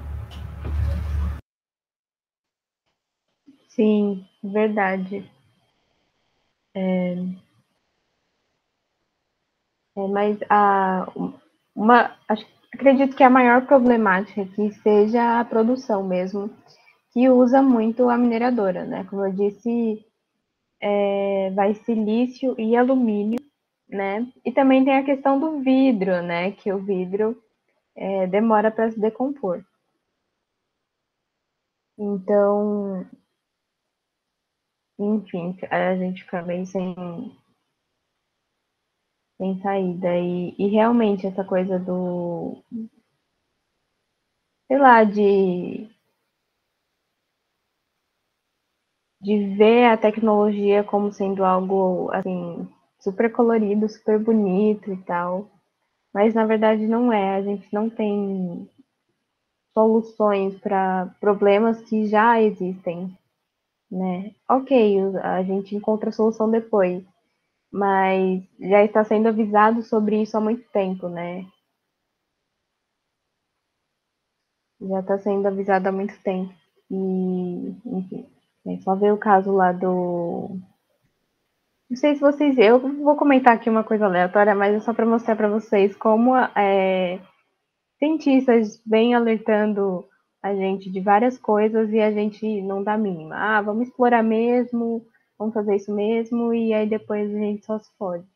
Sim, verdade. Mas acredito que a maior problemática aqui seja a produção mesmo, que usa muito a mineradora, né? Como eu disse, vai silício e alumínio, né? E também tem a questão do vidro, né? Que o vidro demora para se decompor. Então, enfim, a gente fica meio sem saída. E realmente essa coisa sei lá, de ver a tecnologia como sendo algo, assim, super colorido, super bonito e tal. Mas na verdade não é. A gente não tem soluções para problemas que já existem, né? Ok, a gente encontra a solução depois, mas já está sendo avisado sobre isso há muito tempo, né? Já está sendo avisado há muito tempo. E, enfim, só ver o caso lá do. Não sei se vocês. Eu vou comentar aqui uma coisa aleatória, mas é só para mostrar para vocês como cientistas vêm alertando a gente de várias coisas e a gente não dá a mínima. Vamos explorar mesmo, vamos fazer isso mesmo, e aí depois a gente só se fode.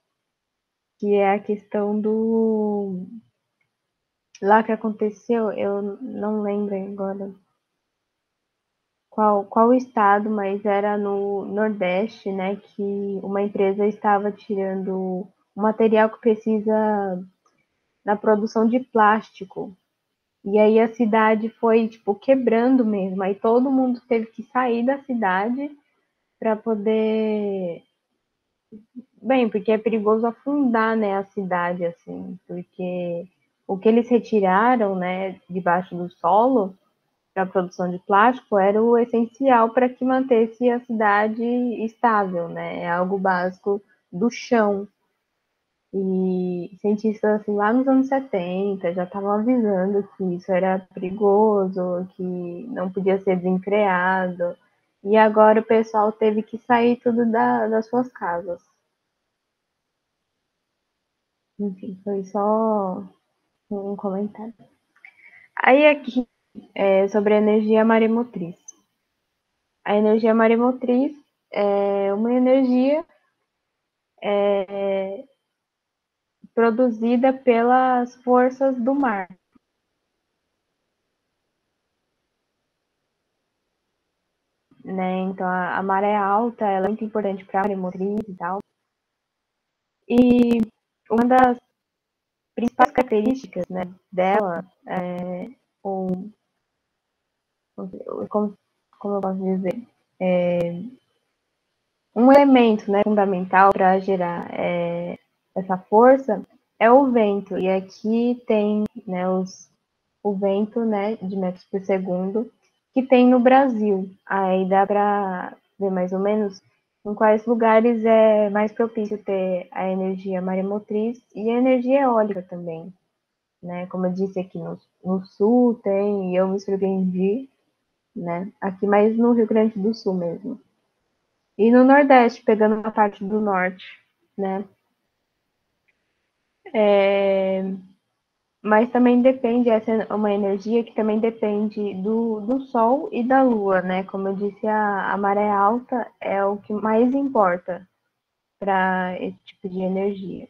Que é a questão do. Lá que aconteceu, eu não lembro agora qual estado, mas era no Nordeste, né, que uma empresa estava tirando o material que precisa na produção de plástico. E aí a cidade foi, tipo, quebrando mesmo. Aí todo mundo teve que sair da cidade para poder... Bem, porque é perigoso afundar, né, a cidade, assim, porque o que eles retiraram, né, debaixo do solo para a produção de plástico era o essencial para que mantesse a cidade estável, né, é algo básico do chão. E cientistas, assim, lá nos anos 70 já estavam avisando que isso era perigoso, que não podia ser desenfreado. E agora o pessoal teve que sair tudo das suas casas. Enfim, foi só um comentário. Aí aqui, sobre a energia maremotriz. A energia maremotriz é uma energia produzida pelas forças do mar. Né? Então, a maré alta ela é muito importante para a maremotriz e tal. E uma das principais características, né, dela como eu posso dizer, um elemento, né, fundamental para gerar essa força é o vento. E aqui tem, né, o vento, né, de metros por segundo que tem no Brasil. Aí dá para ver mais ou menos em quais lugares é mais propício ter a energia maremotriz e a energia eólica também. Né? Como eu disse, aqui no sul tem, e eu me surpreendi, né? Aqui mais no Rio Grande do Sul mesmo. E no Nordeste, pegando a parte do Norte, né? Mas também depende, essa é uma energia que também depende do Sol e da Lua, né? Como eu disse, a maré alta é o que mais importa para esse tipo de energia.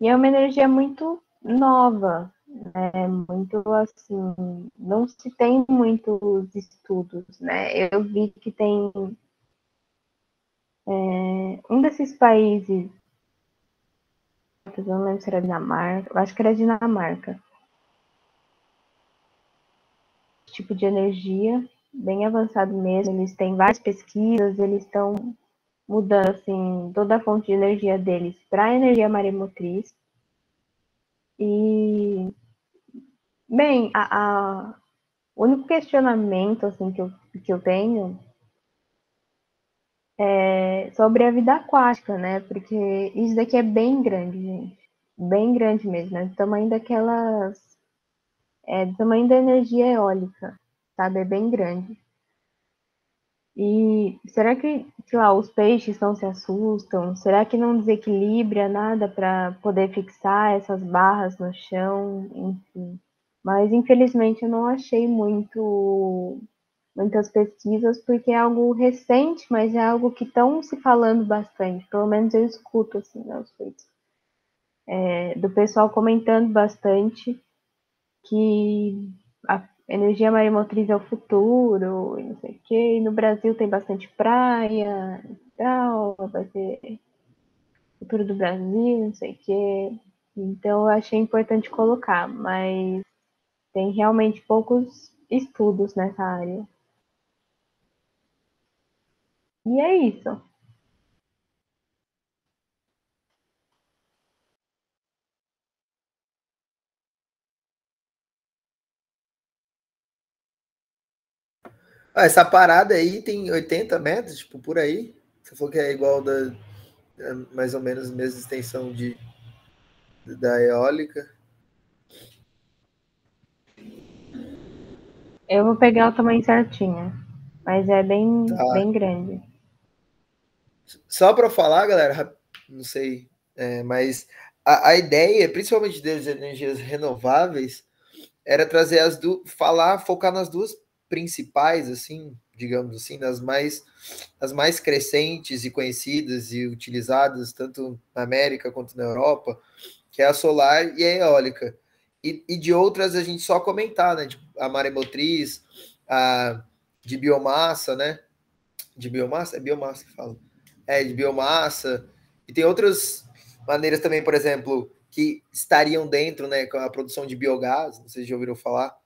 E é uma energia muito nova, né? Muito assim, não se tem muitos estudos, né? Eu vi que tem um desses países, eu não lembro se era Dinamarca, eu acho que era Dinamarca, tipo de energia bem avançado mesmo. Eles têm várias pesquisas, eles estão mudando assim toda a fonte de energia deles para a energia maremotriz. E bem, o único questionamento assim que eu tenho é sobre a vida aquática, né? Porque isso daqui é bem grande, gente, bem grande mesmo, né? Do tamanho do tamanho da energia eólica, sabe? É bem grande. E será que, sei lá, os peixes não se assustam? Será que não desequilibra nada para poder fixar essas barras no chão? Enfim. Mas infelizmente eu não achei muitas pesquisas, porque é algo recente, mas é algo que estão se falando bastante. Pelo menos eu escuto assim, né, os feitos. Do pessoal comentando bastante que a energia maremotriz é o futuro, e não sei o quê. E no Brasil tem bastante praia e tal, vai ser o futuro do Brasil, não sei o quê. Então eu achei importante colocar, mas tem realmente poucos estudos nessa área. E é isso. Essa parada aí tem 80 metros, tipo, por aí. Você falou que é igual mais ou menos a mesma extensão da eólica. Eu vou pegar o tamanho certinho, mas é bem Tá. grande. Só para falar, galera, não sei, mas a ideia, principalmente das energias renováveis, era trazer focar nas duas principais, assim, digamos assim, as mais crescentes e conhecidas e utilizadas, tanto na América quanto na Europa, que é a solar e a eólica. E de outras a gente só comentar, né? Tipo, a maremotriz, a de biomassa, né? De biomassa? É biomassa que fala. De biomassa. E tem outras maneiras também, por exemplo, que estariam dentro, né, com a produção de biogás, não sei se já ouviram falar,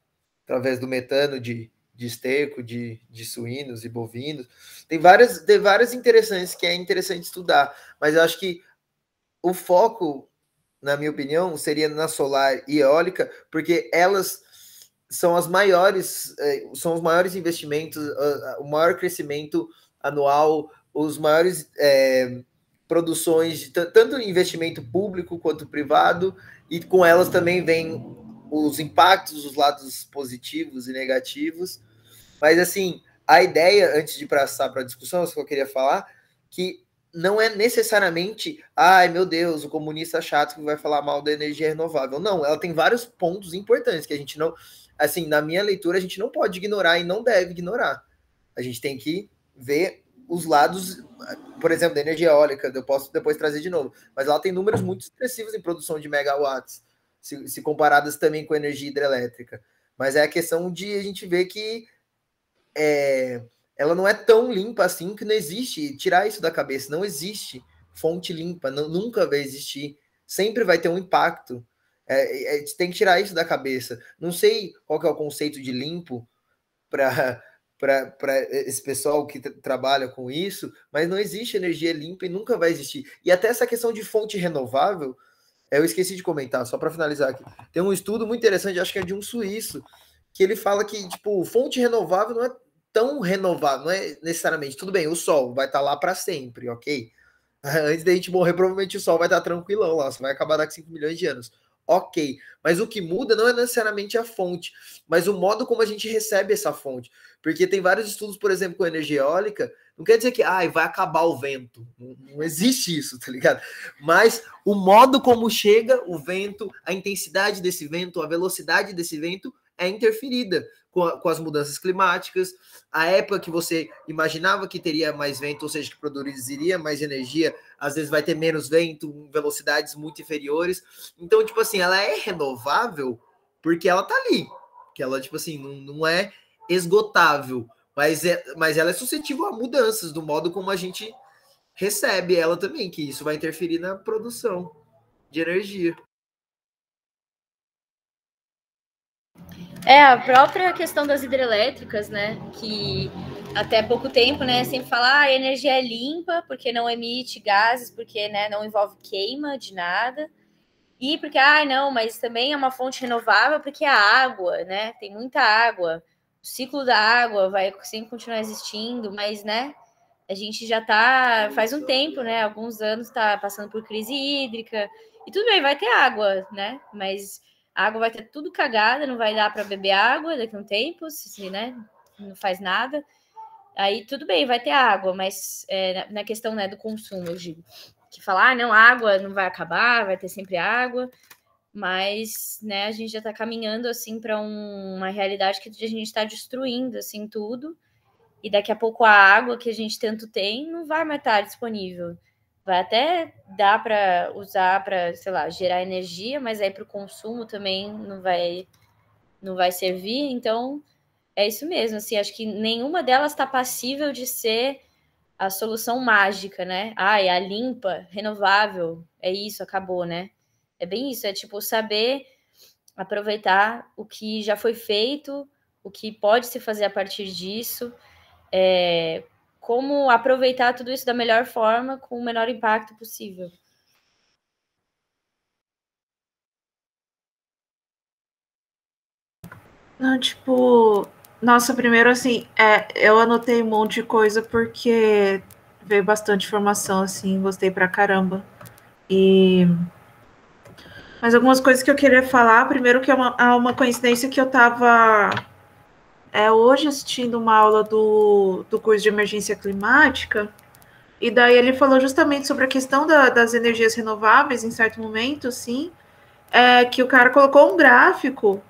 através do metano de esterco, de suínos e bovinos. Tem várias interessantes que é interessante estudar, mas eu acho que o foco, na minha opinião, seria na solar e eólica, porque elas são as maiores, são os maiores investimentos, o maior crescimento anual, os maiores produções, tanto investimento público quanto privado, e com elas também vem os impactos, os lados positivos e negativos. Mas, assim, a ideia, antes de passar para a discussão, que eu queria falar, que não é necessariamente, ai, meu Deus, o comunista chato que vai falar mal da energia renovável. Não, ela tem vários pontos importantes que a gente não, assim, na minha leitura, a gente não pode ignorar e não deve ignorar. A gente tem que ver os lados, por exemplo, da energia eólica, eu posso depois trazer de novo, mas ela tem números muito expressivos em produção de megawatts, se comparadas também com a energia hidrelétrica. Mas é a questão de a gente ver que ela não é tão limpa assim, que não existe, tirar isso da cabeça, não existe fonte limpa, nunca vai existir, sempre vai ter um impacto. Tem que tirar isso da cabeça. Não sei qual que é o conceito de limpo para esse pessoal que trabalha com isso, mas não existe energia limpa e nunca vai existir. E até essa questão de fonte renovável, eu esqueci de comentar, só para finalizar aqui. Tem um estudo muito interessante, acho que é de um suíço, que ele fala que, tipo, fonte renovável não é tão renovável, não é necessariamente. Tudo bem, o sol vai estar lá para sempre, ok? Antes da gente morrer, provavelmente o sol vai estar tranquilão lá, você vai acabar daqui 5 milhões de anos. Ok, mas o que muda não é necessariamente a fonte, mas o modo como a gente recebe essa fonte. Porque tem vários estudos, por exemplo, com energia eólica, não quer dizer que vai acabar o vento. Não existe isso, tá ligado? Mas o modo como chega o vento, a intensidade desse vento, a velocidade desse vento é interferida com as mudanças climáticas. A época que você imaginava que teria mais vento, ou seja, que produziria mais energia, às vezes vai ter menos vento, velocidades muito inferiores. Então, tipo assim, ela é renovável porque ela tá ali. Que ela, tipo assim, não é esgotável, mas ela é suscetível a mudanças do modo como a gente recebe ela também, que isso vai interferir na produção de energia. A própria questão das hidrelétricas, né, que até pouco tempo, né, sempre fala, a energia é limpa, porque não emite gases, porque, né, não envolve queima de nada, e porque, não, mas também é uma fonte renovável, porque a água, né, tem muita água, o ciclo da água vai sempre continuar existindo, mas, né, a gente já tá, faz um tempo, né, alguns anos tá passando por crise hídrica, e tudo bem, vai ter água, né, mas a água vai ter tudo cagada, não vai dar para beber água daqui a um tempo, se né, não faz nada. Aí tudo bem, vai ter água, mas na questão, né, do consumo, eu digo, que falar, não, a água não vai acabar, vai ter sempre água, mas, né, a gente já está caminhando, assim, para uma realidade que a gente está destruindo, assim, tudo, e daqui a pouco a água que a gente tanto tem não vai mais estar disponível. Vai até dar para usar para, sei lá, gerar energia, mas aí para o consumo também não vai servir. Então, é isso mesmo. Assim, acho que nenhuma delas está passível de ser a solução mágica, né? É a limpa, renovável, é isso, acabou, né? É bem isso, é tipo saber aproveitar o que já foi feito, o que pode se fazer a partir disso, como aproveitar tudo isso da melhor forma, com o menor impacto possível. Não, tipo, nossa, primeiro assim, eu anotei um monte de coisa porque veio bastante informação, assim, gostei pra caramba. Mas algumas coisas que eu queria falar, primeiro que é uma coincidência que eu tava hoje assistindo uma aula do curso de emergência climática, e daí ele falou justamente sobre a questão das energias renováveis, em certo momento, assim, que o cara colocou um gráfico,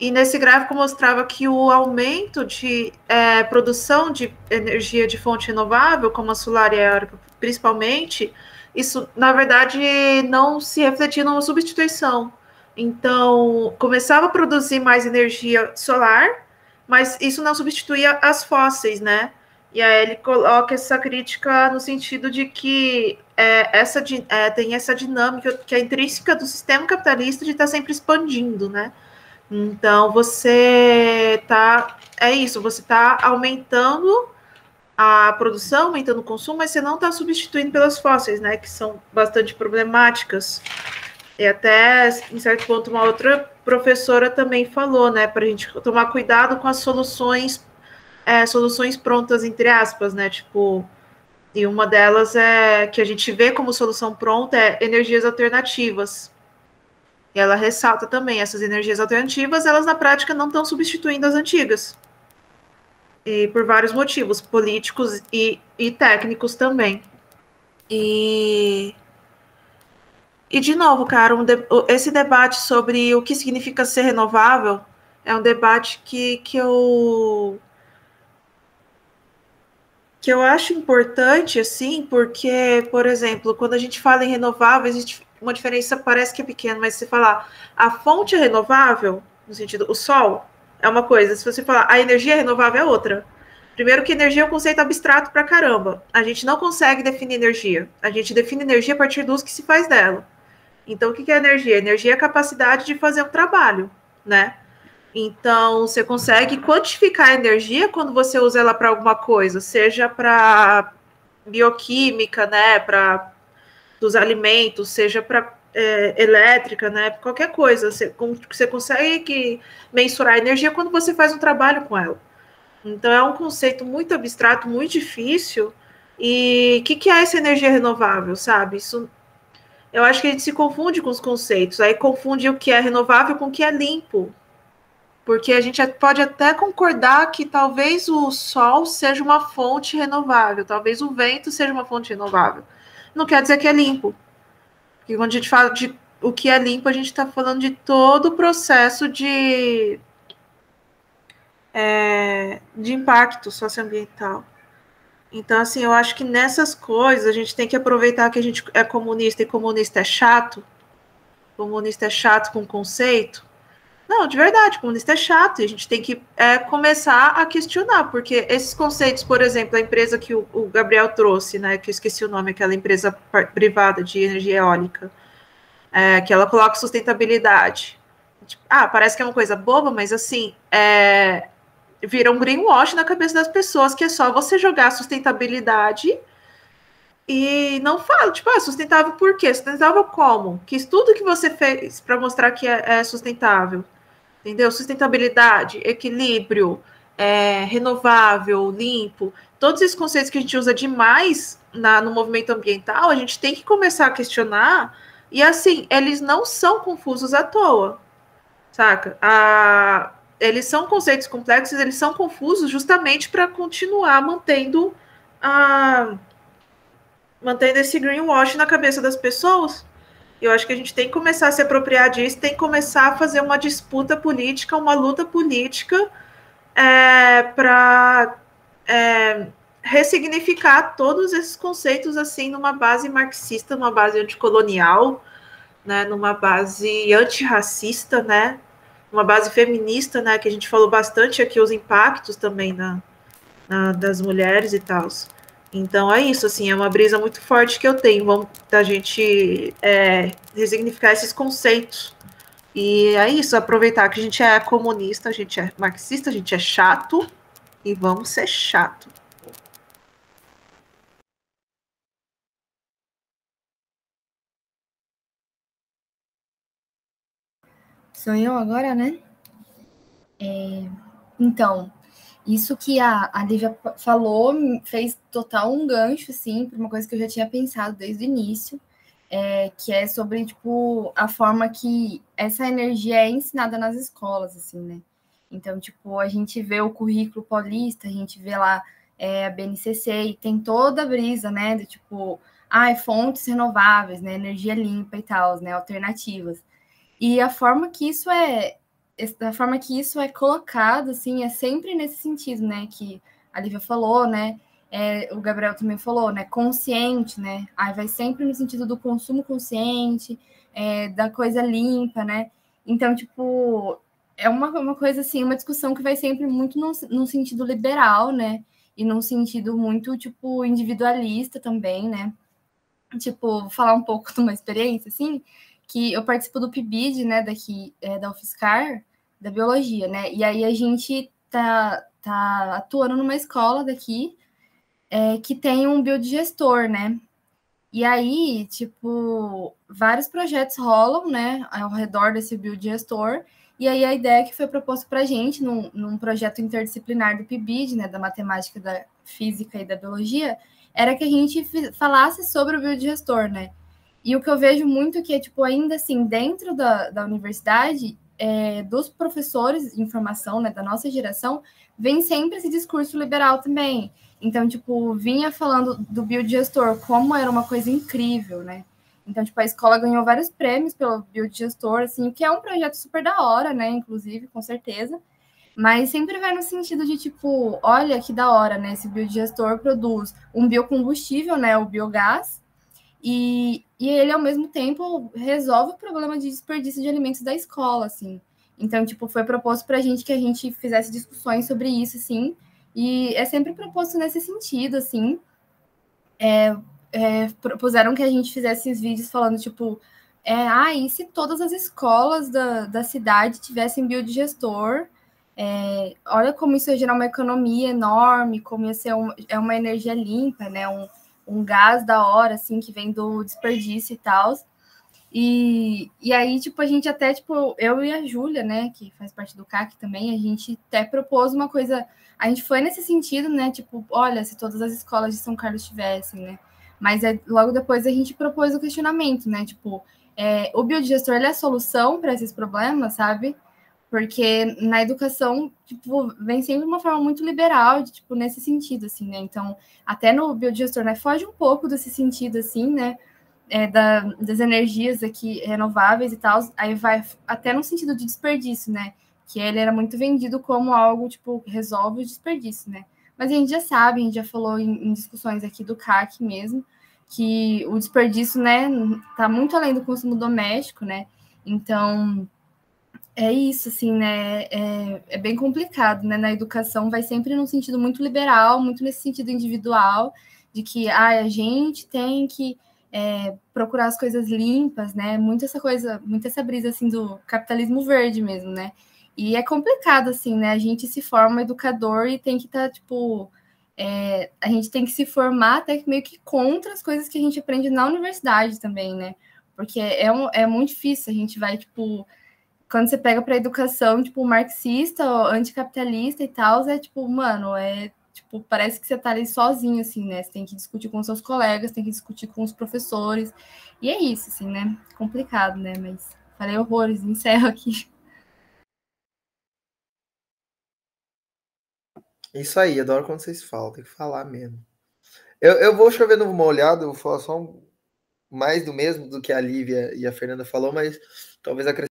e nesse gráfico mostrava que o aumento de produção de energia de fonte renovável, como a solar e a eólica, principalmente, isso, na verdade, não se refletia numa substituição. Então, começava a produzir mais energia solar, mas isso não substituía as fósseis, né? E aí ele coloca essa crítica no sentido de que tem essa dinâmica que é intrínseca do sistema capitalista de estar sempre expandindo, né? Então, você está aumentando a produção, aumentando o consumo, mas você não está substituindo pelas fósseis, né, que são bastante problemáticas. E até, em certo ponto, uma outra professora também falou, né, para a gente tomar cuidado com as soluções prontas, entre aspas, né, tipo, e uma delas é que a gente vê como solução pronta é energias alternativas. E ela ressalta também, essas energias alternativas, elas na prática não estão substituindo as antigas. E por vários motivos, políticos e técnicos também. E de novo, cara, esse debate sobre o que significa ser renovável é um debate que eu acho importante, assim, porque, por exemplo, quando a gente fala em renovável, existe uma diferença, parece que é pequena, mas se você falar a fonte é renovável, no sentido, o sol, é uma coisa. Se você falar a energia renovável, é outra. Primeiro que energia é um conceito abstrato pra caramba. A gente não consegue definir energia. A gente define energia a partir do uso que se faz dela. Então, o que é energia? Energia é a capacidade de fazer um trabalho, né? Então, você consegue quantificar a energia quando você usa ela para alguma coisa, seja para bioquímica, né, para dos alimentos, seja para elétrica, né, qualquer coisa. Você consegue mensurar a energia quando você faz um trabalho com ela. Então, é um conceito muito abstrato, muito difícil. E o que é essa energia renovável, sabe? Isso, eu acho que a gente se confunde com os conceitos. Aí confunde o que é renovável com o que é limpo. Porque a gente pode até concordar que talvez o sol seja uma fonte renovável, talvez o vento seja uma fonte renovável. Não quer dizer que é limpo. Porque quando a gente fala de o que é limpo, a gente está falando de todo o processo de impacto socioambiental. Então, assim, eu acho que nessas coisas a gente tem que aproveitar que a gente é comunista e comunista é chato com conceito. Não, de verdade, comunista é chato e a gente tem que começar a questionar, porque esses conceitos, por exemplo, a empresa que o Gabriel trouxe, né, que eu esqueci o nome, aquela empresa privada de energia eólica, que ela coloca sustentabilidade. Parece que é uma coisa boba, mas assim, vira um greenwash na cabeça das pessoas, que é só você jogar sustentabilidade e não fala, tipo, sustentável por quê? Sustentável como? Que estudo que você fez para mostrar que é sustentável? Entendeu? Sustentabilidade, equilíbrio, renovável, limpo, todos esses conceitos que a gente usa demais no movimento ambiental, a gente tem que começar a questionar, e assim, eles não são confusos à toa, saca? Eles são conceitos complexos, eles são confusos justamente para continuar mantendo esse greenwash na cabeça das pessoas. Eu acho que a gente tem que começar a se apropriar disso, tem que começar a fazer uma disputa política, uma luta política para ressignificar todos esses conceitos assim numa base marxista, numa base anticolonial, né, numa base antirracista, né, numa base feminista, né, que a gente falou bastante aqui os impactos também das mulheres e tal. Então é isso, assim, é uma brisa muito forte que eu tenho, vamos da gente resignificar esses conceitos. E é isso, aproveitar que a gente é comunista, a gente é marxista, a gente é chato, e vamos ser chato. Sou eu agora, né? Então, isso que a Lívia falou fez total um gancho, assim, para uma coisa que eu já tinha pensado desde o início, que é sobre, tipo, a forma que essa energia é ensinada nas escolas, assim, né? Então, tipo, a gente vê o currículo paulista, a gente vê lá a BNCC, e tem toda a brisa, né, de, tipo, fontes renováveis, né, energia limpa e tal, né, alternativas. E a forma que isso é colocado, assim, é sempre nesse sentido, né, que a Lívia falou, né, o Gabriel também falou, né, consciente, né, aí vai sempre no sentido do consumo consciente, da coisa limpa, né, então, tipo, é uma coisa, assim, uma discussão que vai sempre muito num sentido liberal, né, e num sentido muito, tipo, individualista também, né, tipo, vou falar um pouco de uma experiência, assim, que eu participo do PIBID, né, daqui da UFSCar, da biologia, né? E aí a gente tá atuando numa escola daqui que tem um biodigestor, né? E aí, tipo, vários projetos rolam, né, ao redor desse biodigestor. E aí a ideia que foi proposta para a gente num projeto interdisciplinar do PIBID, né, da matemática, da física e da biologia, era que a gente falasse sobre o biodigestor, né? E o que eu vejo muito que é, tipo, ainda assim, dentro da universidade, dos professores de informação, né, da nossa geração, vem sempre esse discurso liberal também. Então, tipo, vinha falando do biodigestor como era uma coisa incrível, né? Então, tipo, a escola ganhou vários prêmios pelo biodigestor, assim, o que é um projeto super da hora, né? Inclusive, com certeza. Mas sempre vai no sentido de, tipo, olha que da hora, né? Esse biodigestor produz um biocombustível, né? O biogás. E ele, ao mesmo tempo, resolve o problema de desperdício de alimentos da escola, assim. Então, tipo, foi proposto para a gente que a gente fizesse discussões sobre isso, assim. E é sempre proposto nesse sentido, assim. Propuseram que a gente fizesse os vídeos falando, tipo, e se todas as escolas da cidade tivessem biodigestor? Olha como isso ia gerar uma economia enorme, como ia ser uma energia limpa, né? Um gás da hora, assim, que vem do desperdício e tal. E aí, tipo, a gente até, tipo, eu e a Júlia, né, que faz parte do CAC também, a gente até propôs uma coisa, a gente foi nesse sentido, né, tipo, olha, se todas as escolas de São Carlos tivessem, né, mas logo depois a gente propôs o questionamento, né, tipo, o biodigestor, ele é a solução para esses problemas, sabe? Porque na educação, tipo, vem sempre uma forma muito liberal, de, tipo, nesse sentido, assim, né, então, até no biodigestor, né, foge um pouco desse sentido, assim, né, das energias aqui renováveis e tal, aí vai até no sentido de desperdício, né? Que ele era muito vendido como algo, tipo, resolve o desperdício, né? Mas a gente já sabe, a gente já falou em discussões aqui do CAC mesmo, que o desperdício, né, tá muito além do consumo doméstico, né? Então, é isso, assim, né? É bem complicado, né? Na educação vai sempre num sentido muito liberal, muito nesse sentido individual, de que a gente tem que procurar as coisas limpas, né? Muito essa brisa assim do capitalismo verde mesmo, né? E é complicado, assim, né? A gente se forma educador e tem que estar, tipo, a gente tem que se formar até meio que contra as coisas que a gente aprende na universidade também, né? Porque é muito difícil, a gente vai, tipo, quando você pega para educação, tipo, marxista, anticapitalista e tal, tipo, mano, tipo, parece que você tá ali sozinho, assim, né? Você tem que discutir com seus colegas, tem que discutir com os professores. E é isso, assim, né? Complicado, né? Mas falei horrores, encerro aqui. Isso aí, adoro quando vocês falam, tem que falar mesmo. Eu vou chover uma olhada, eu vou falar só mais do mesmo do que a Lívia e a Fernanda falou, mas talvez acrescentar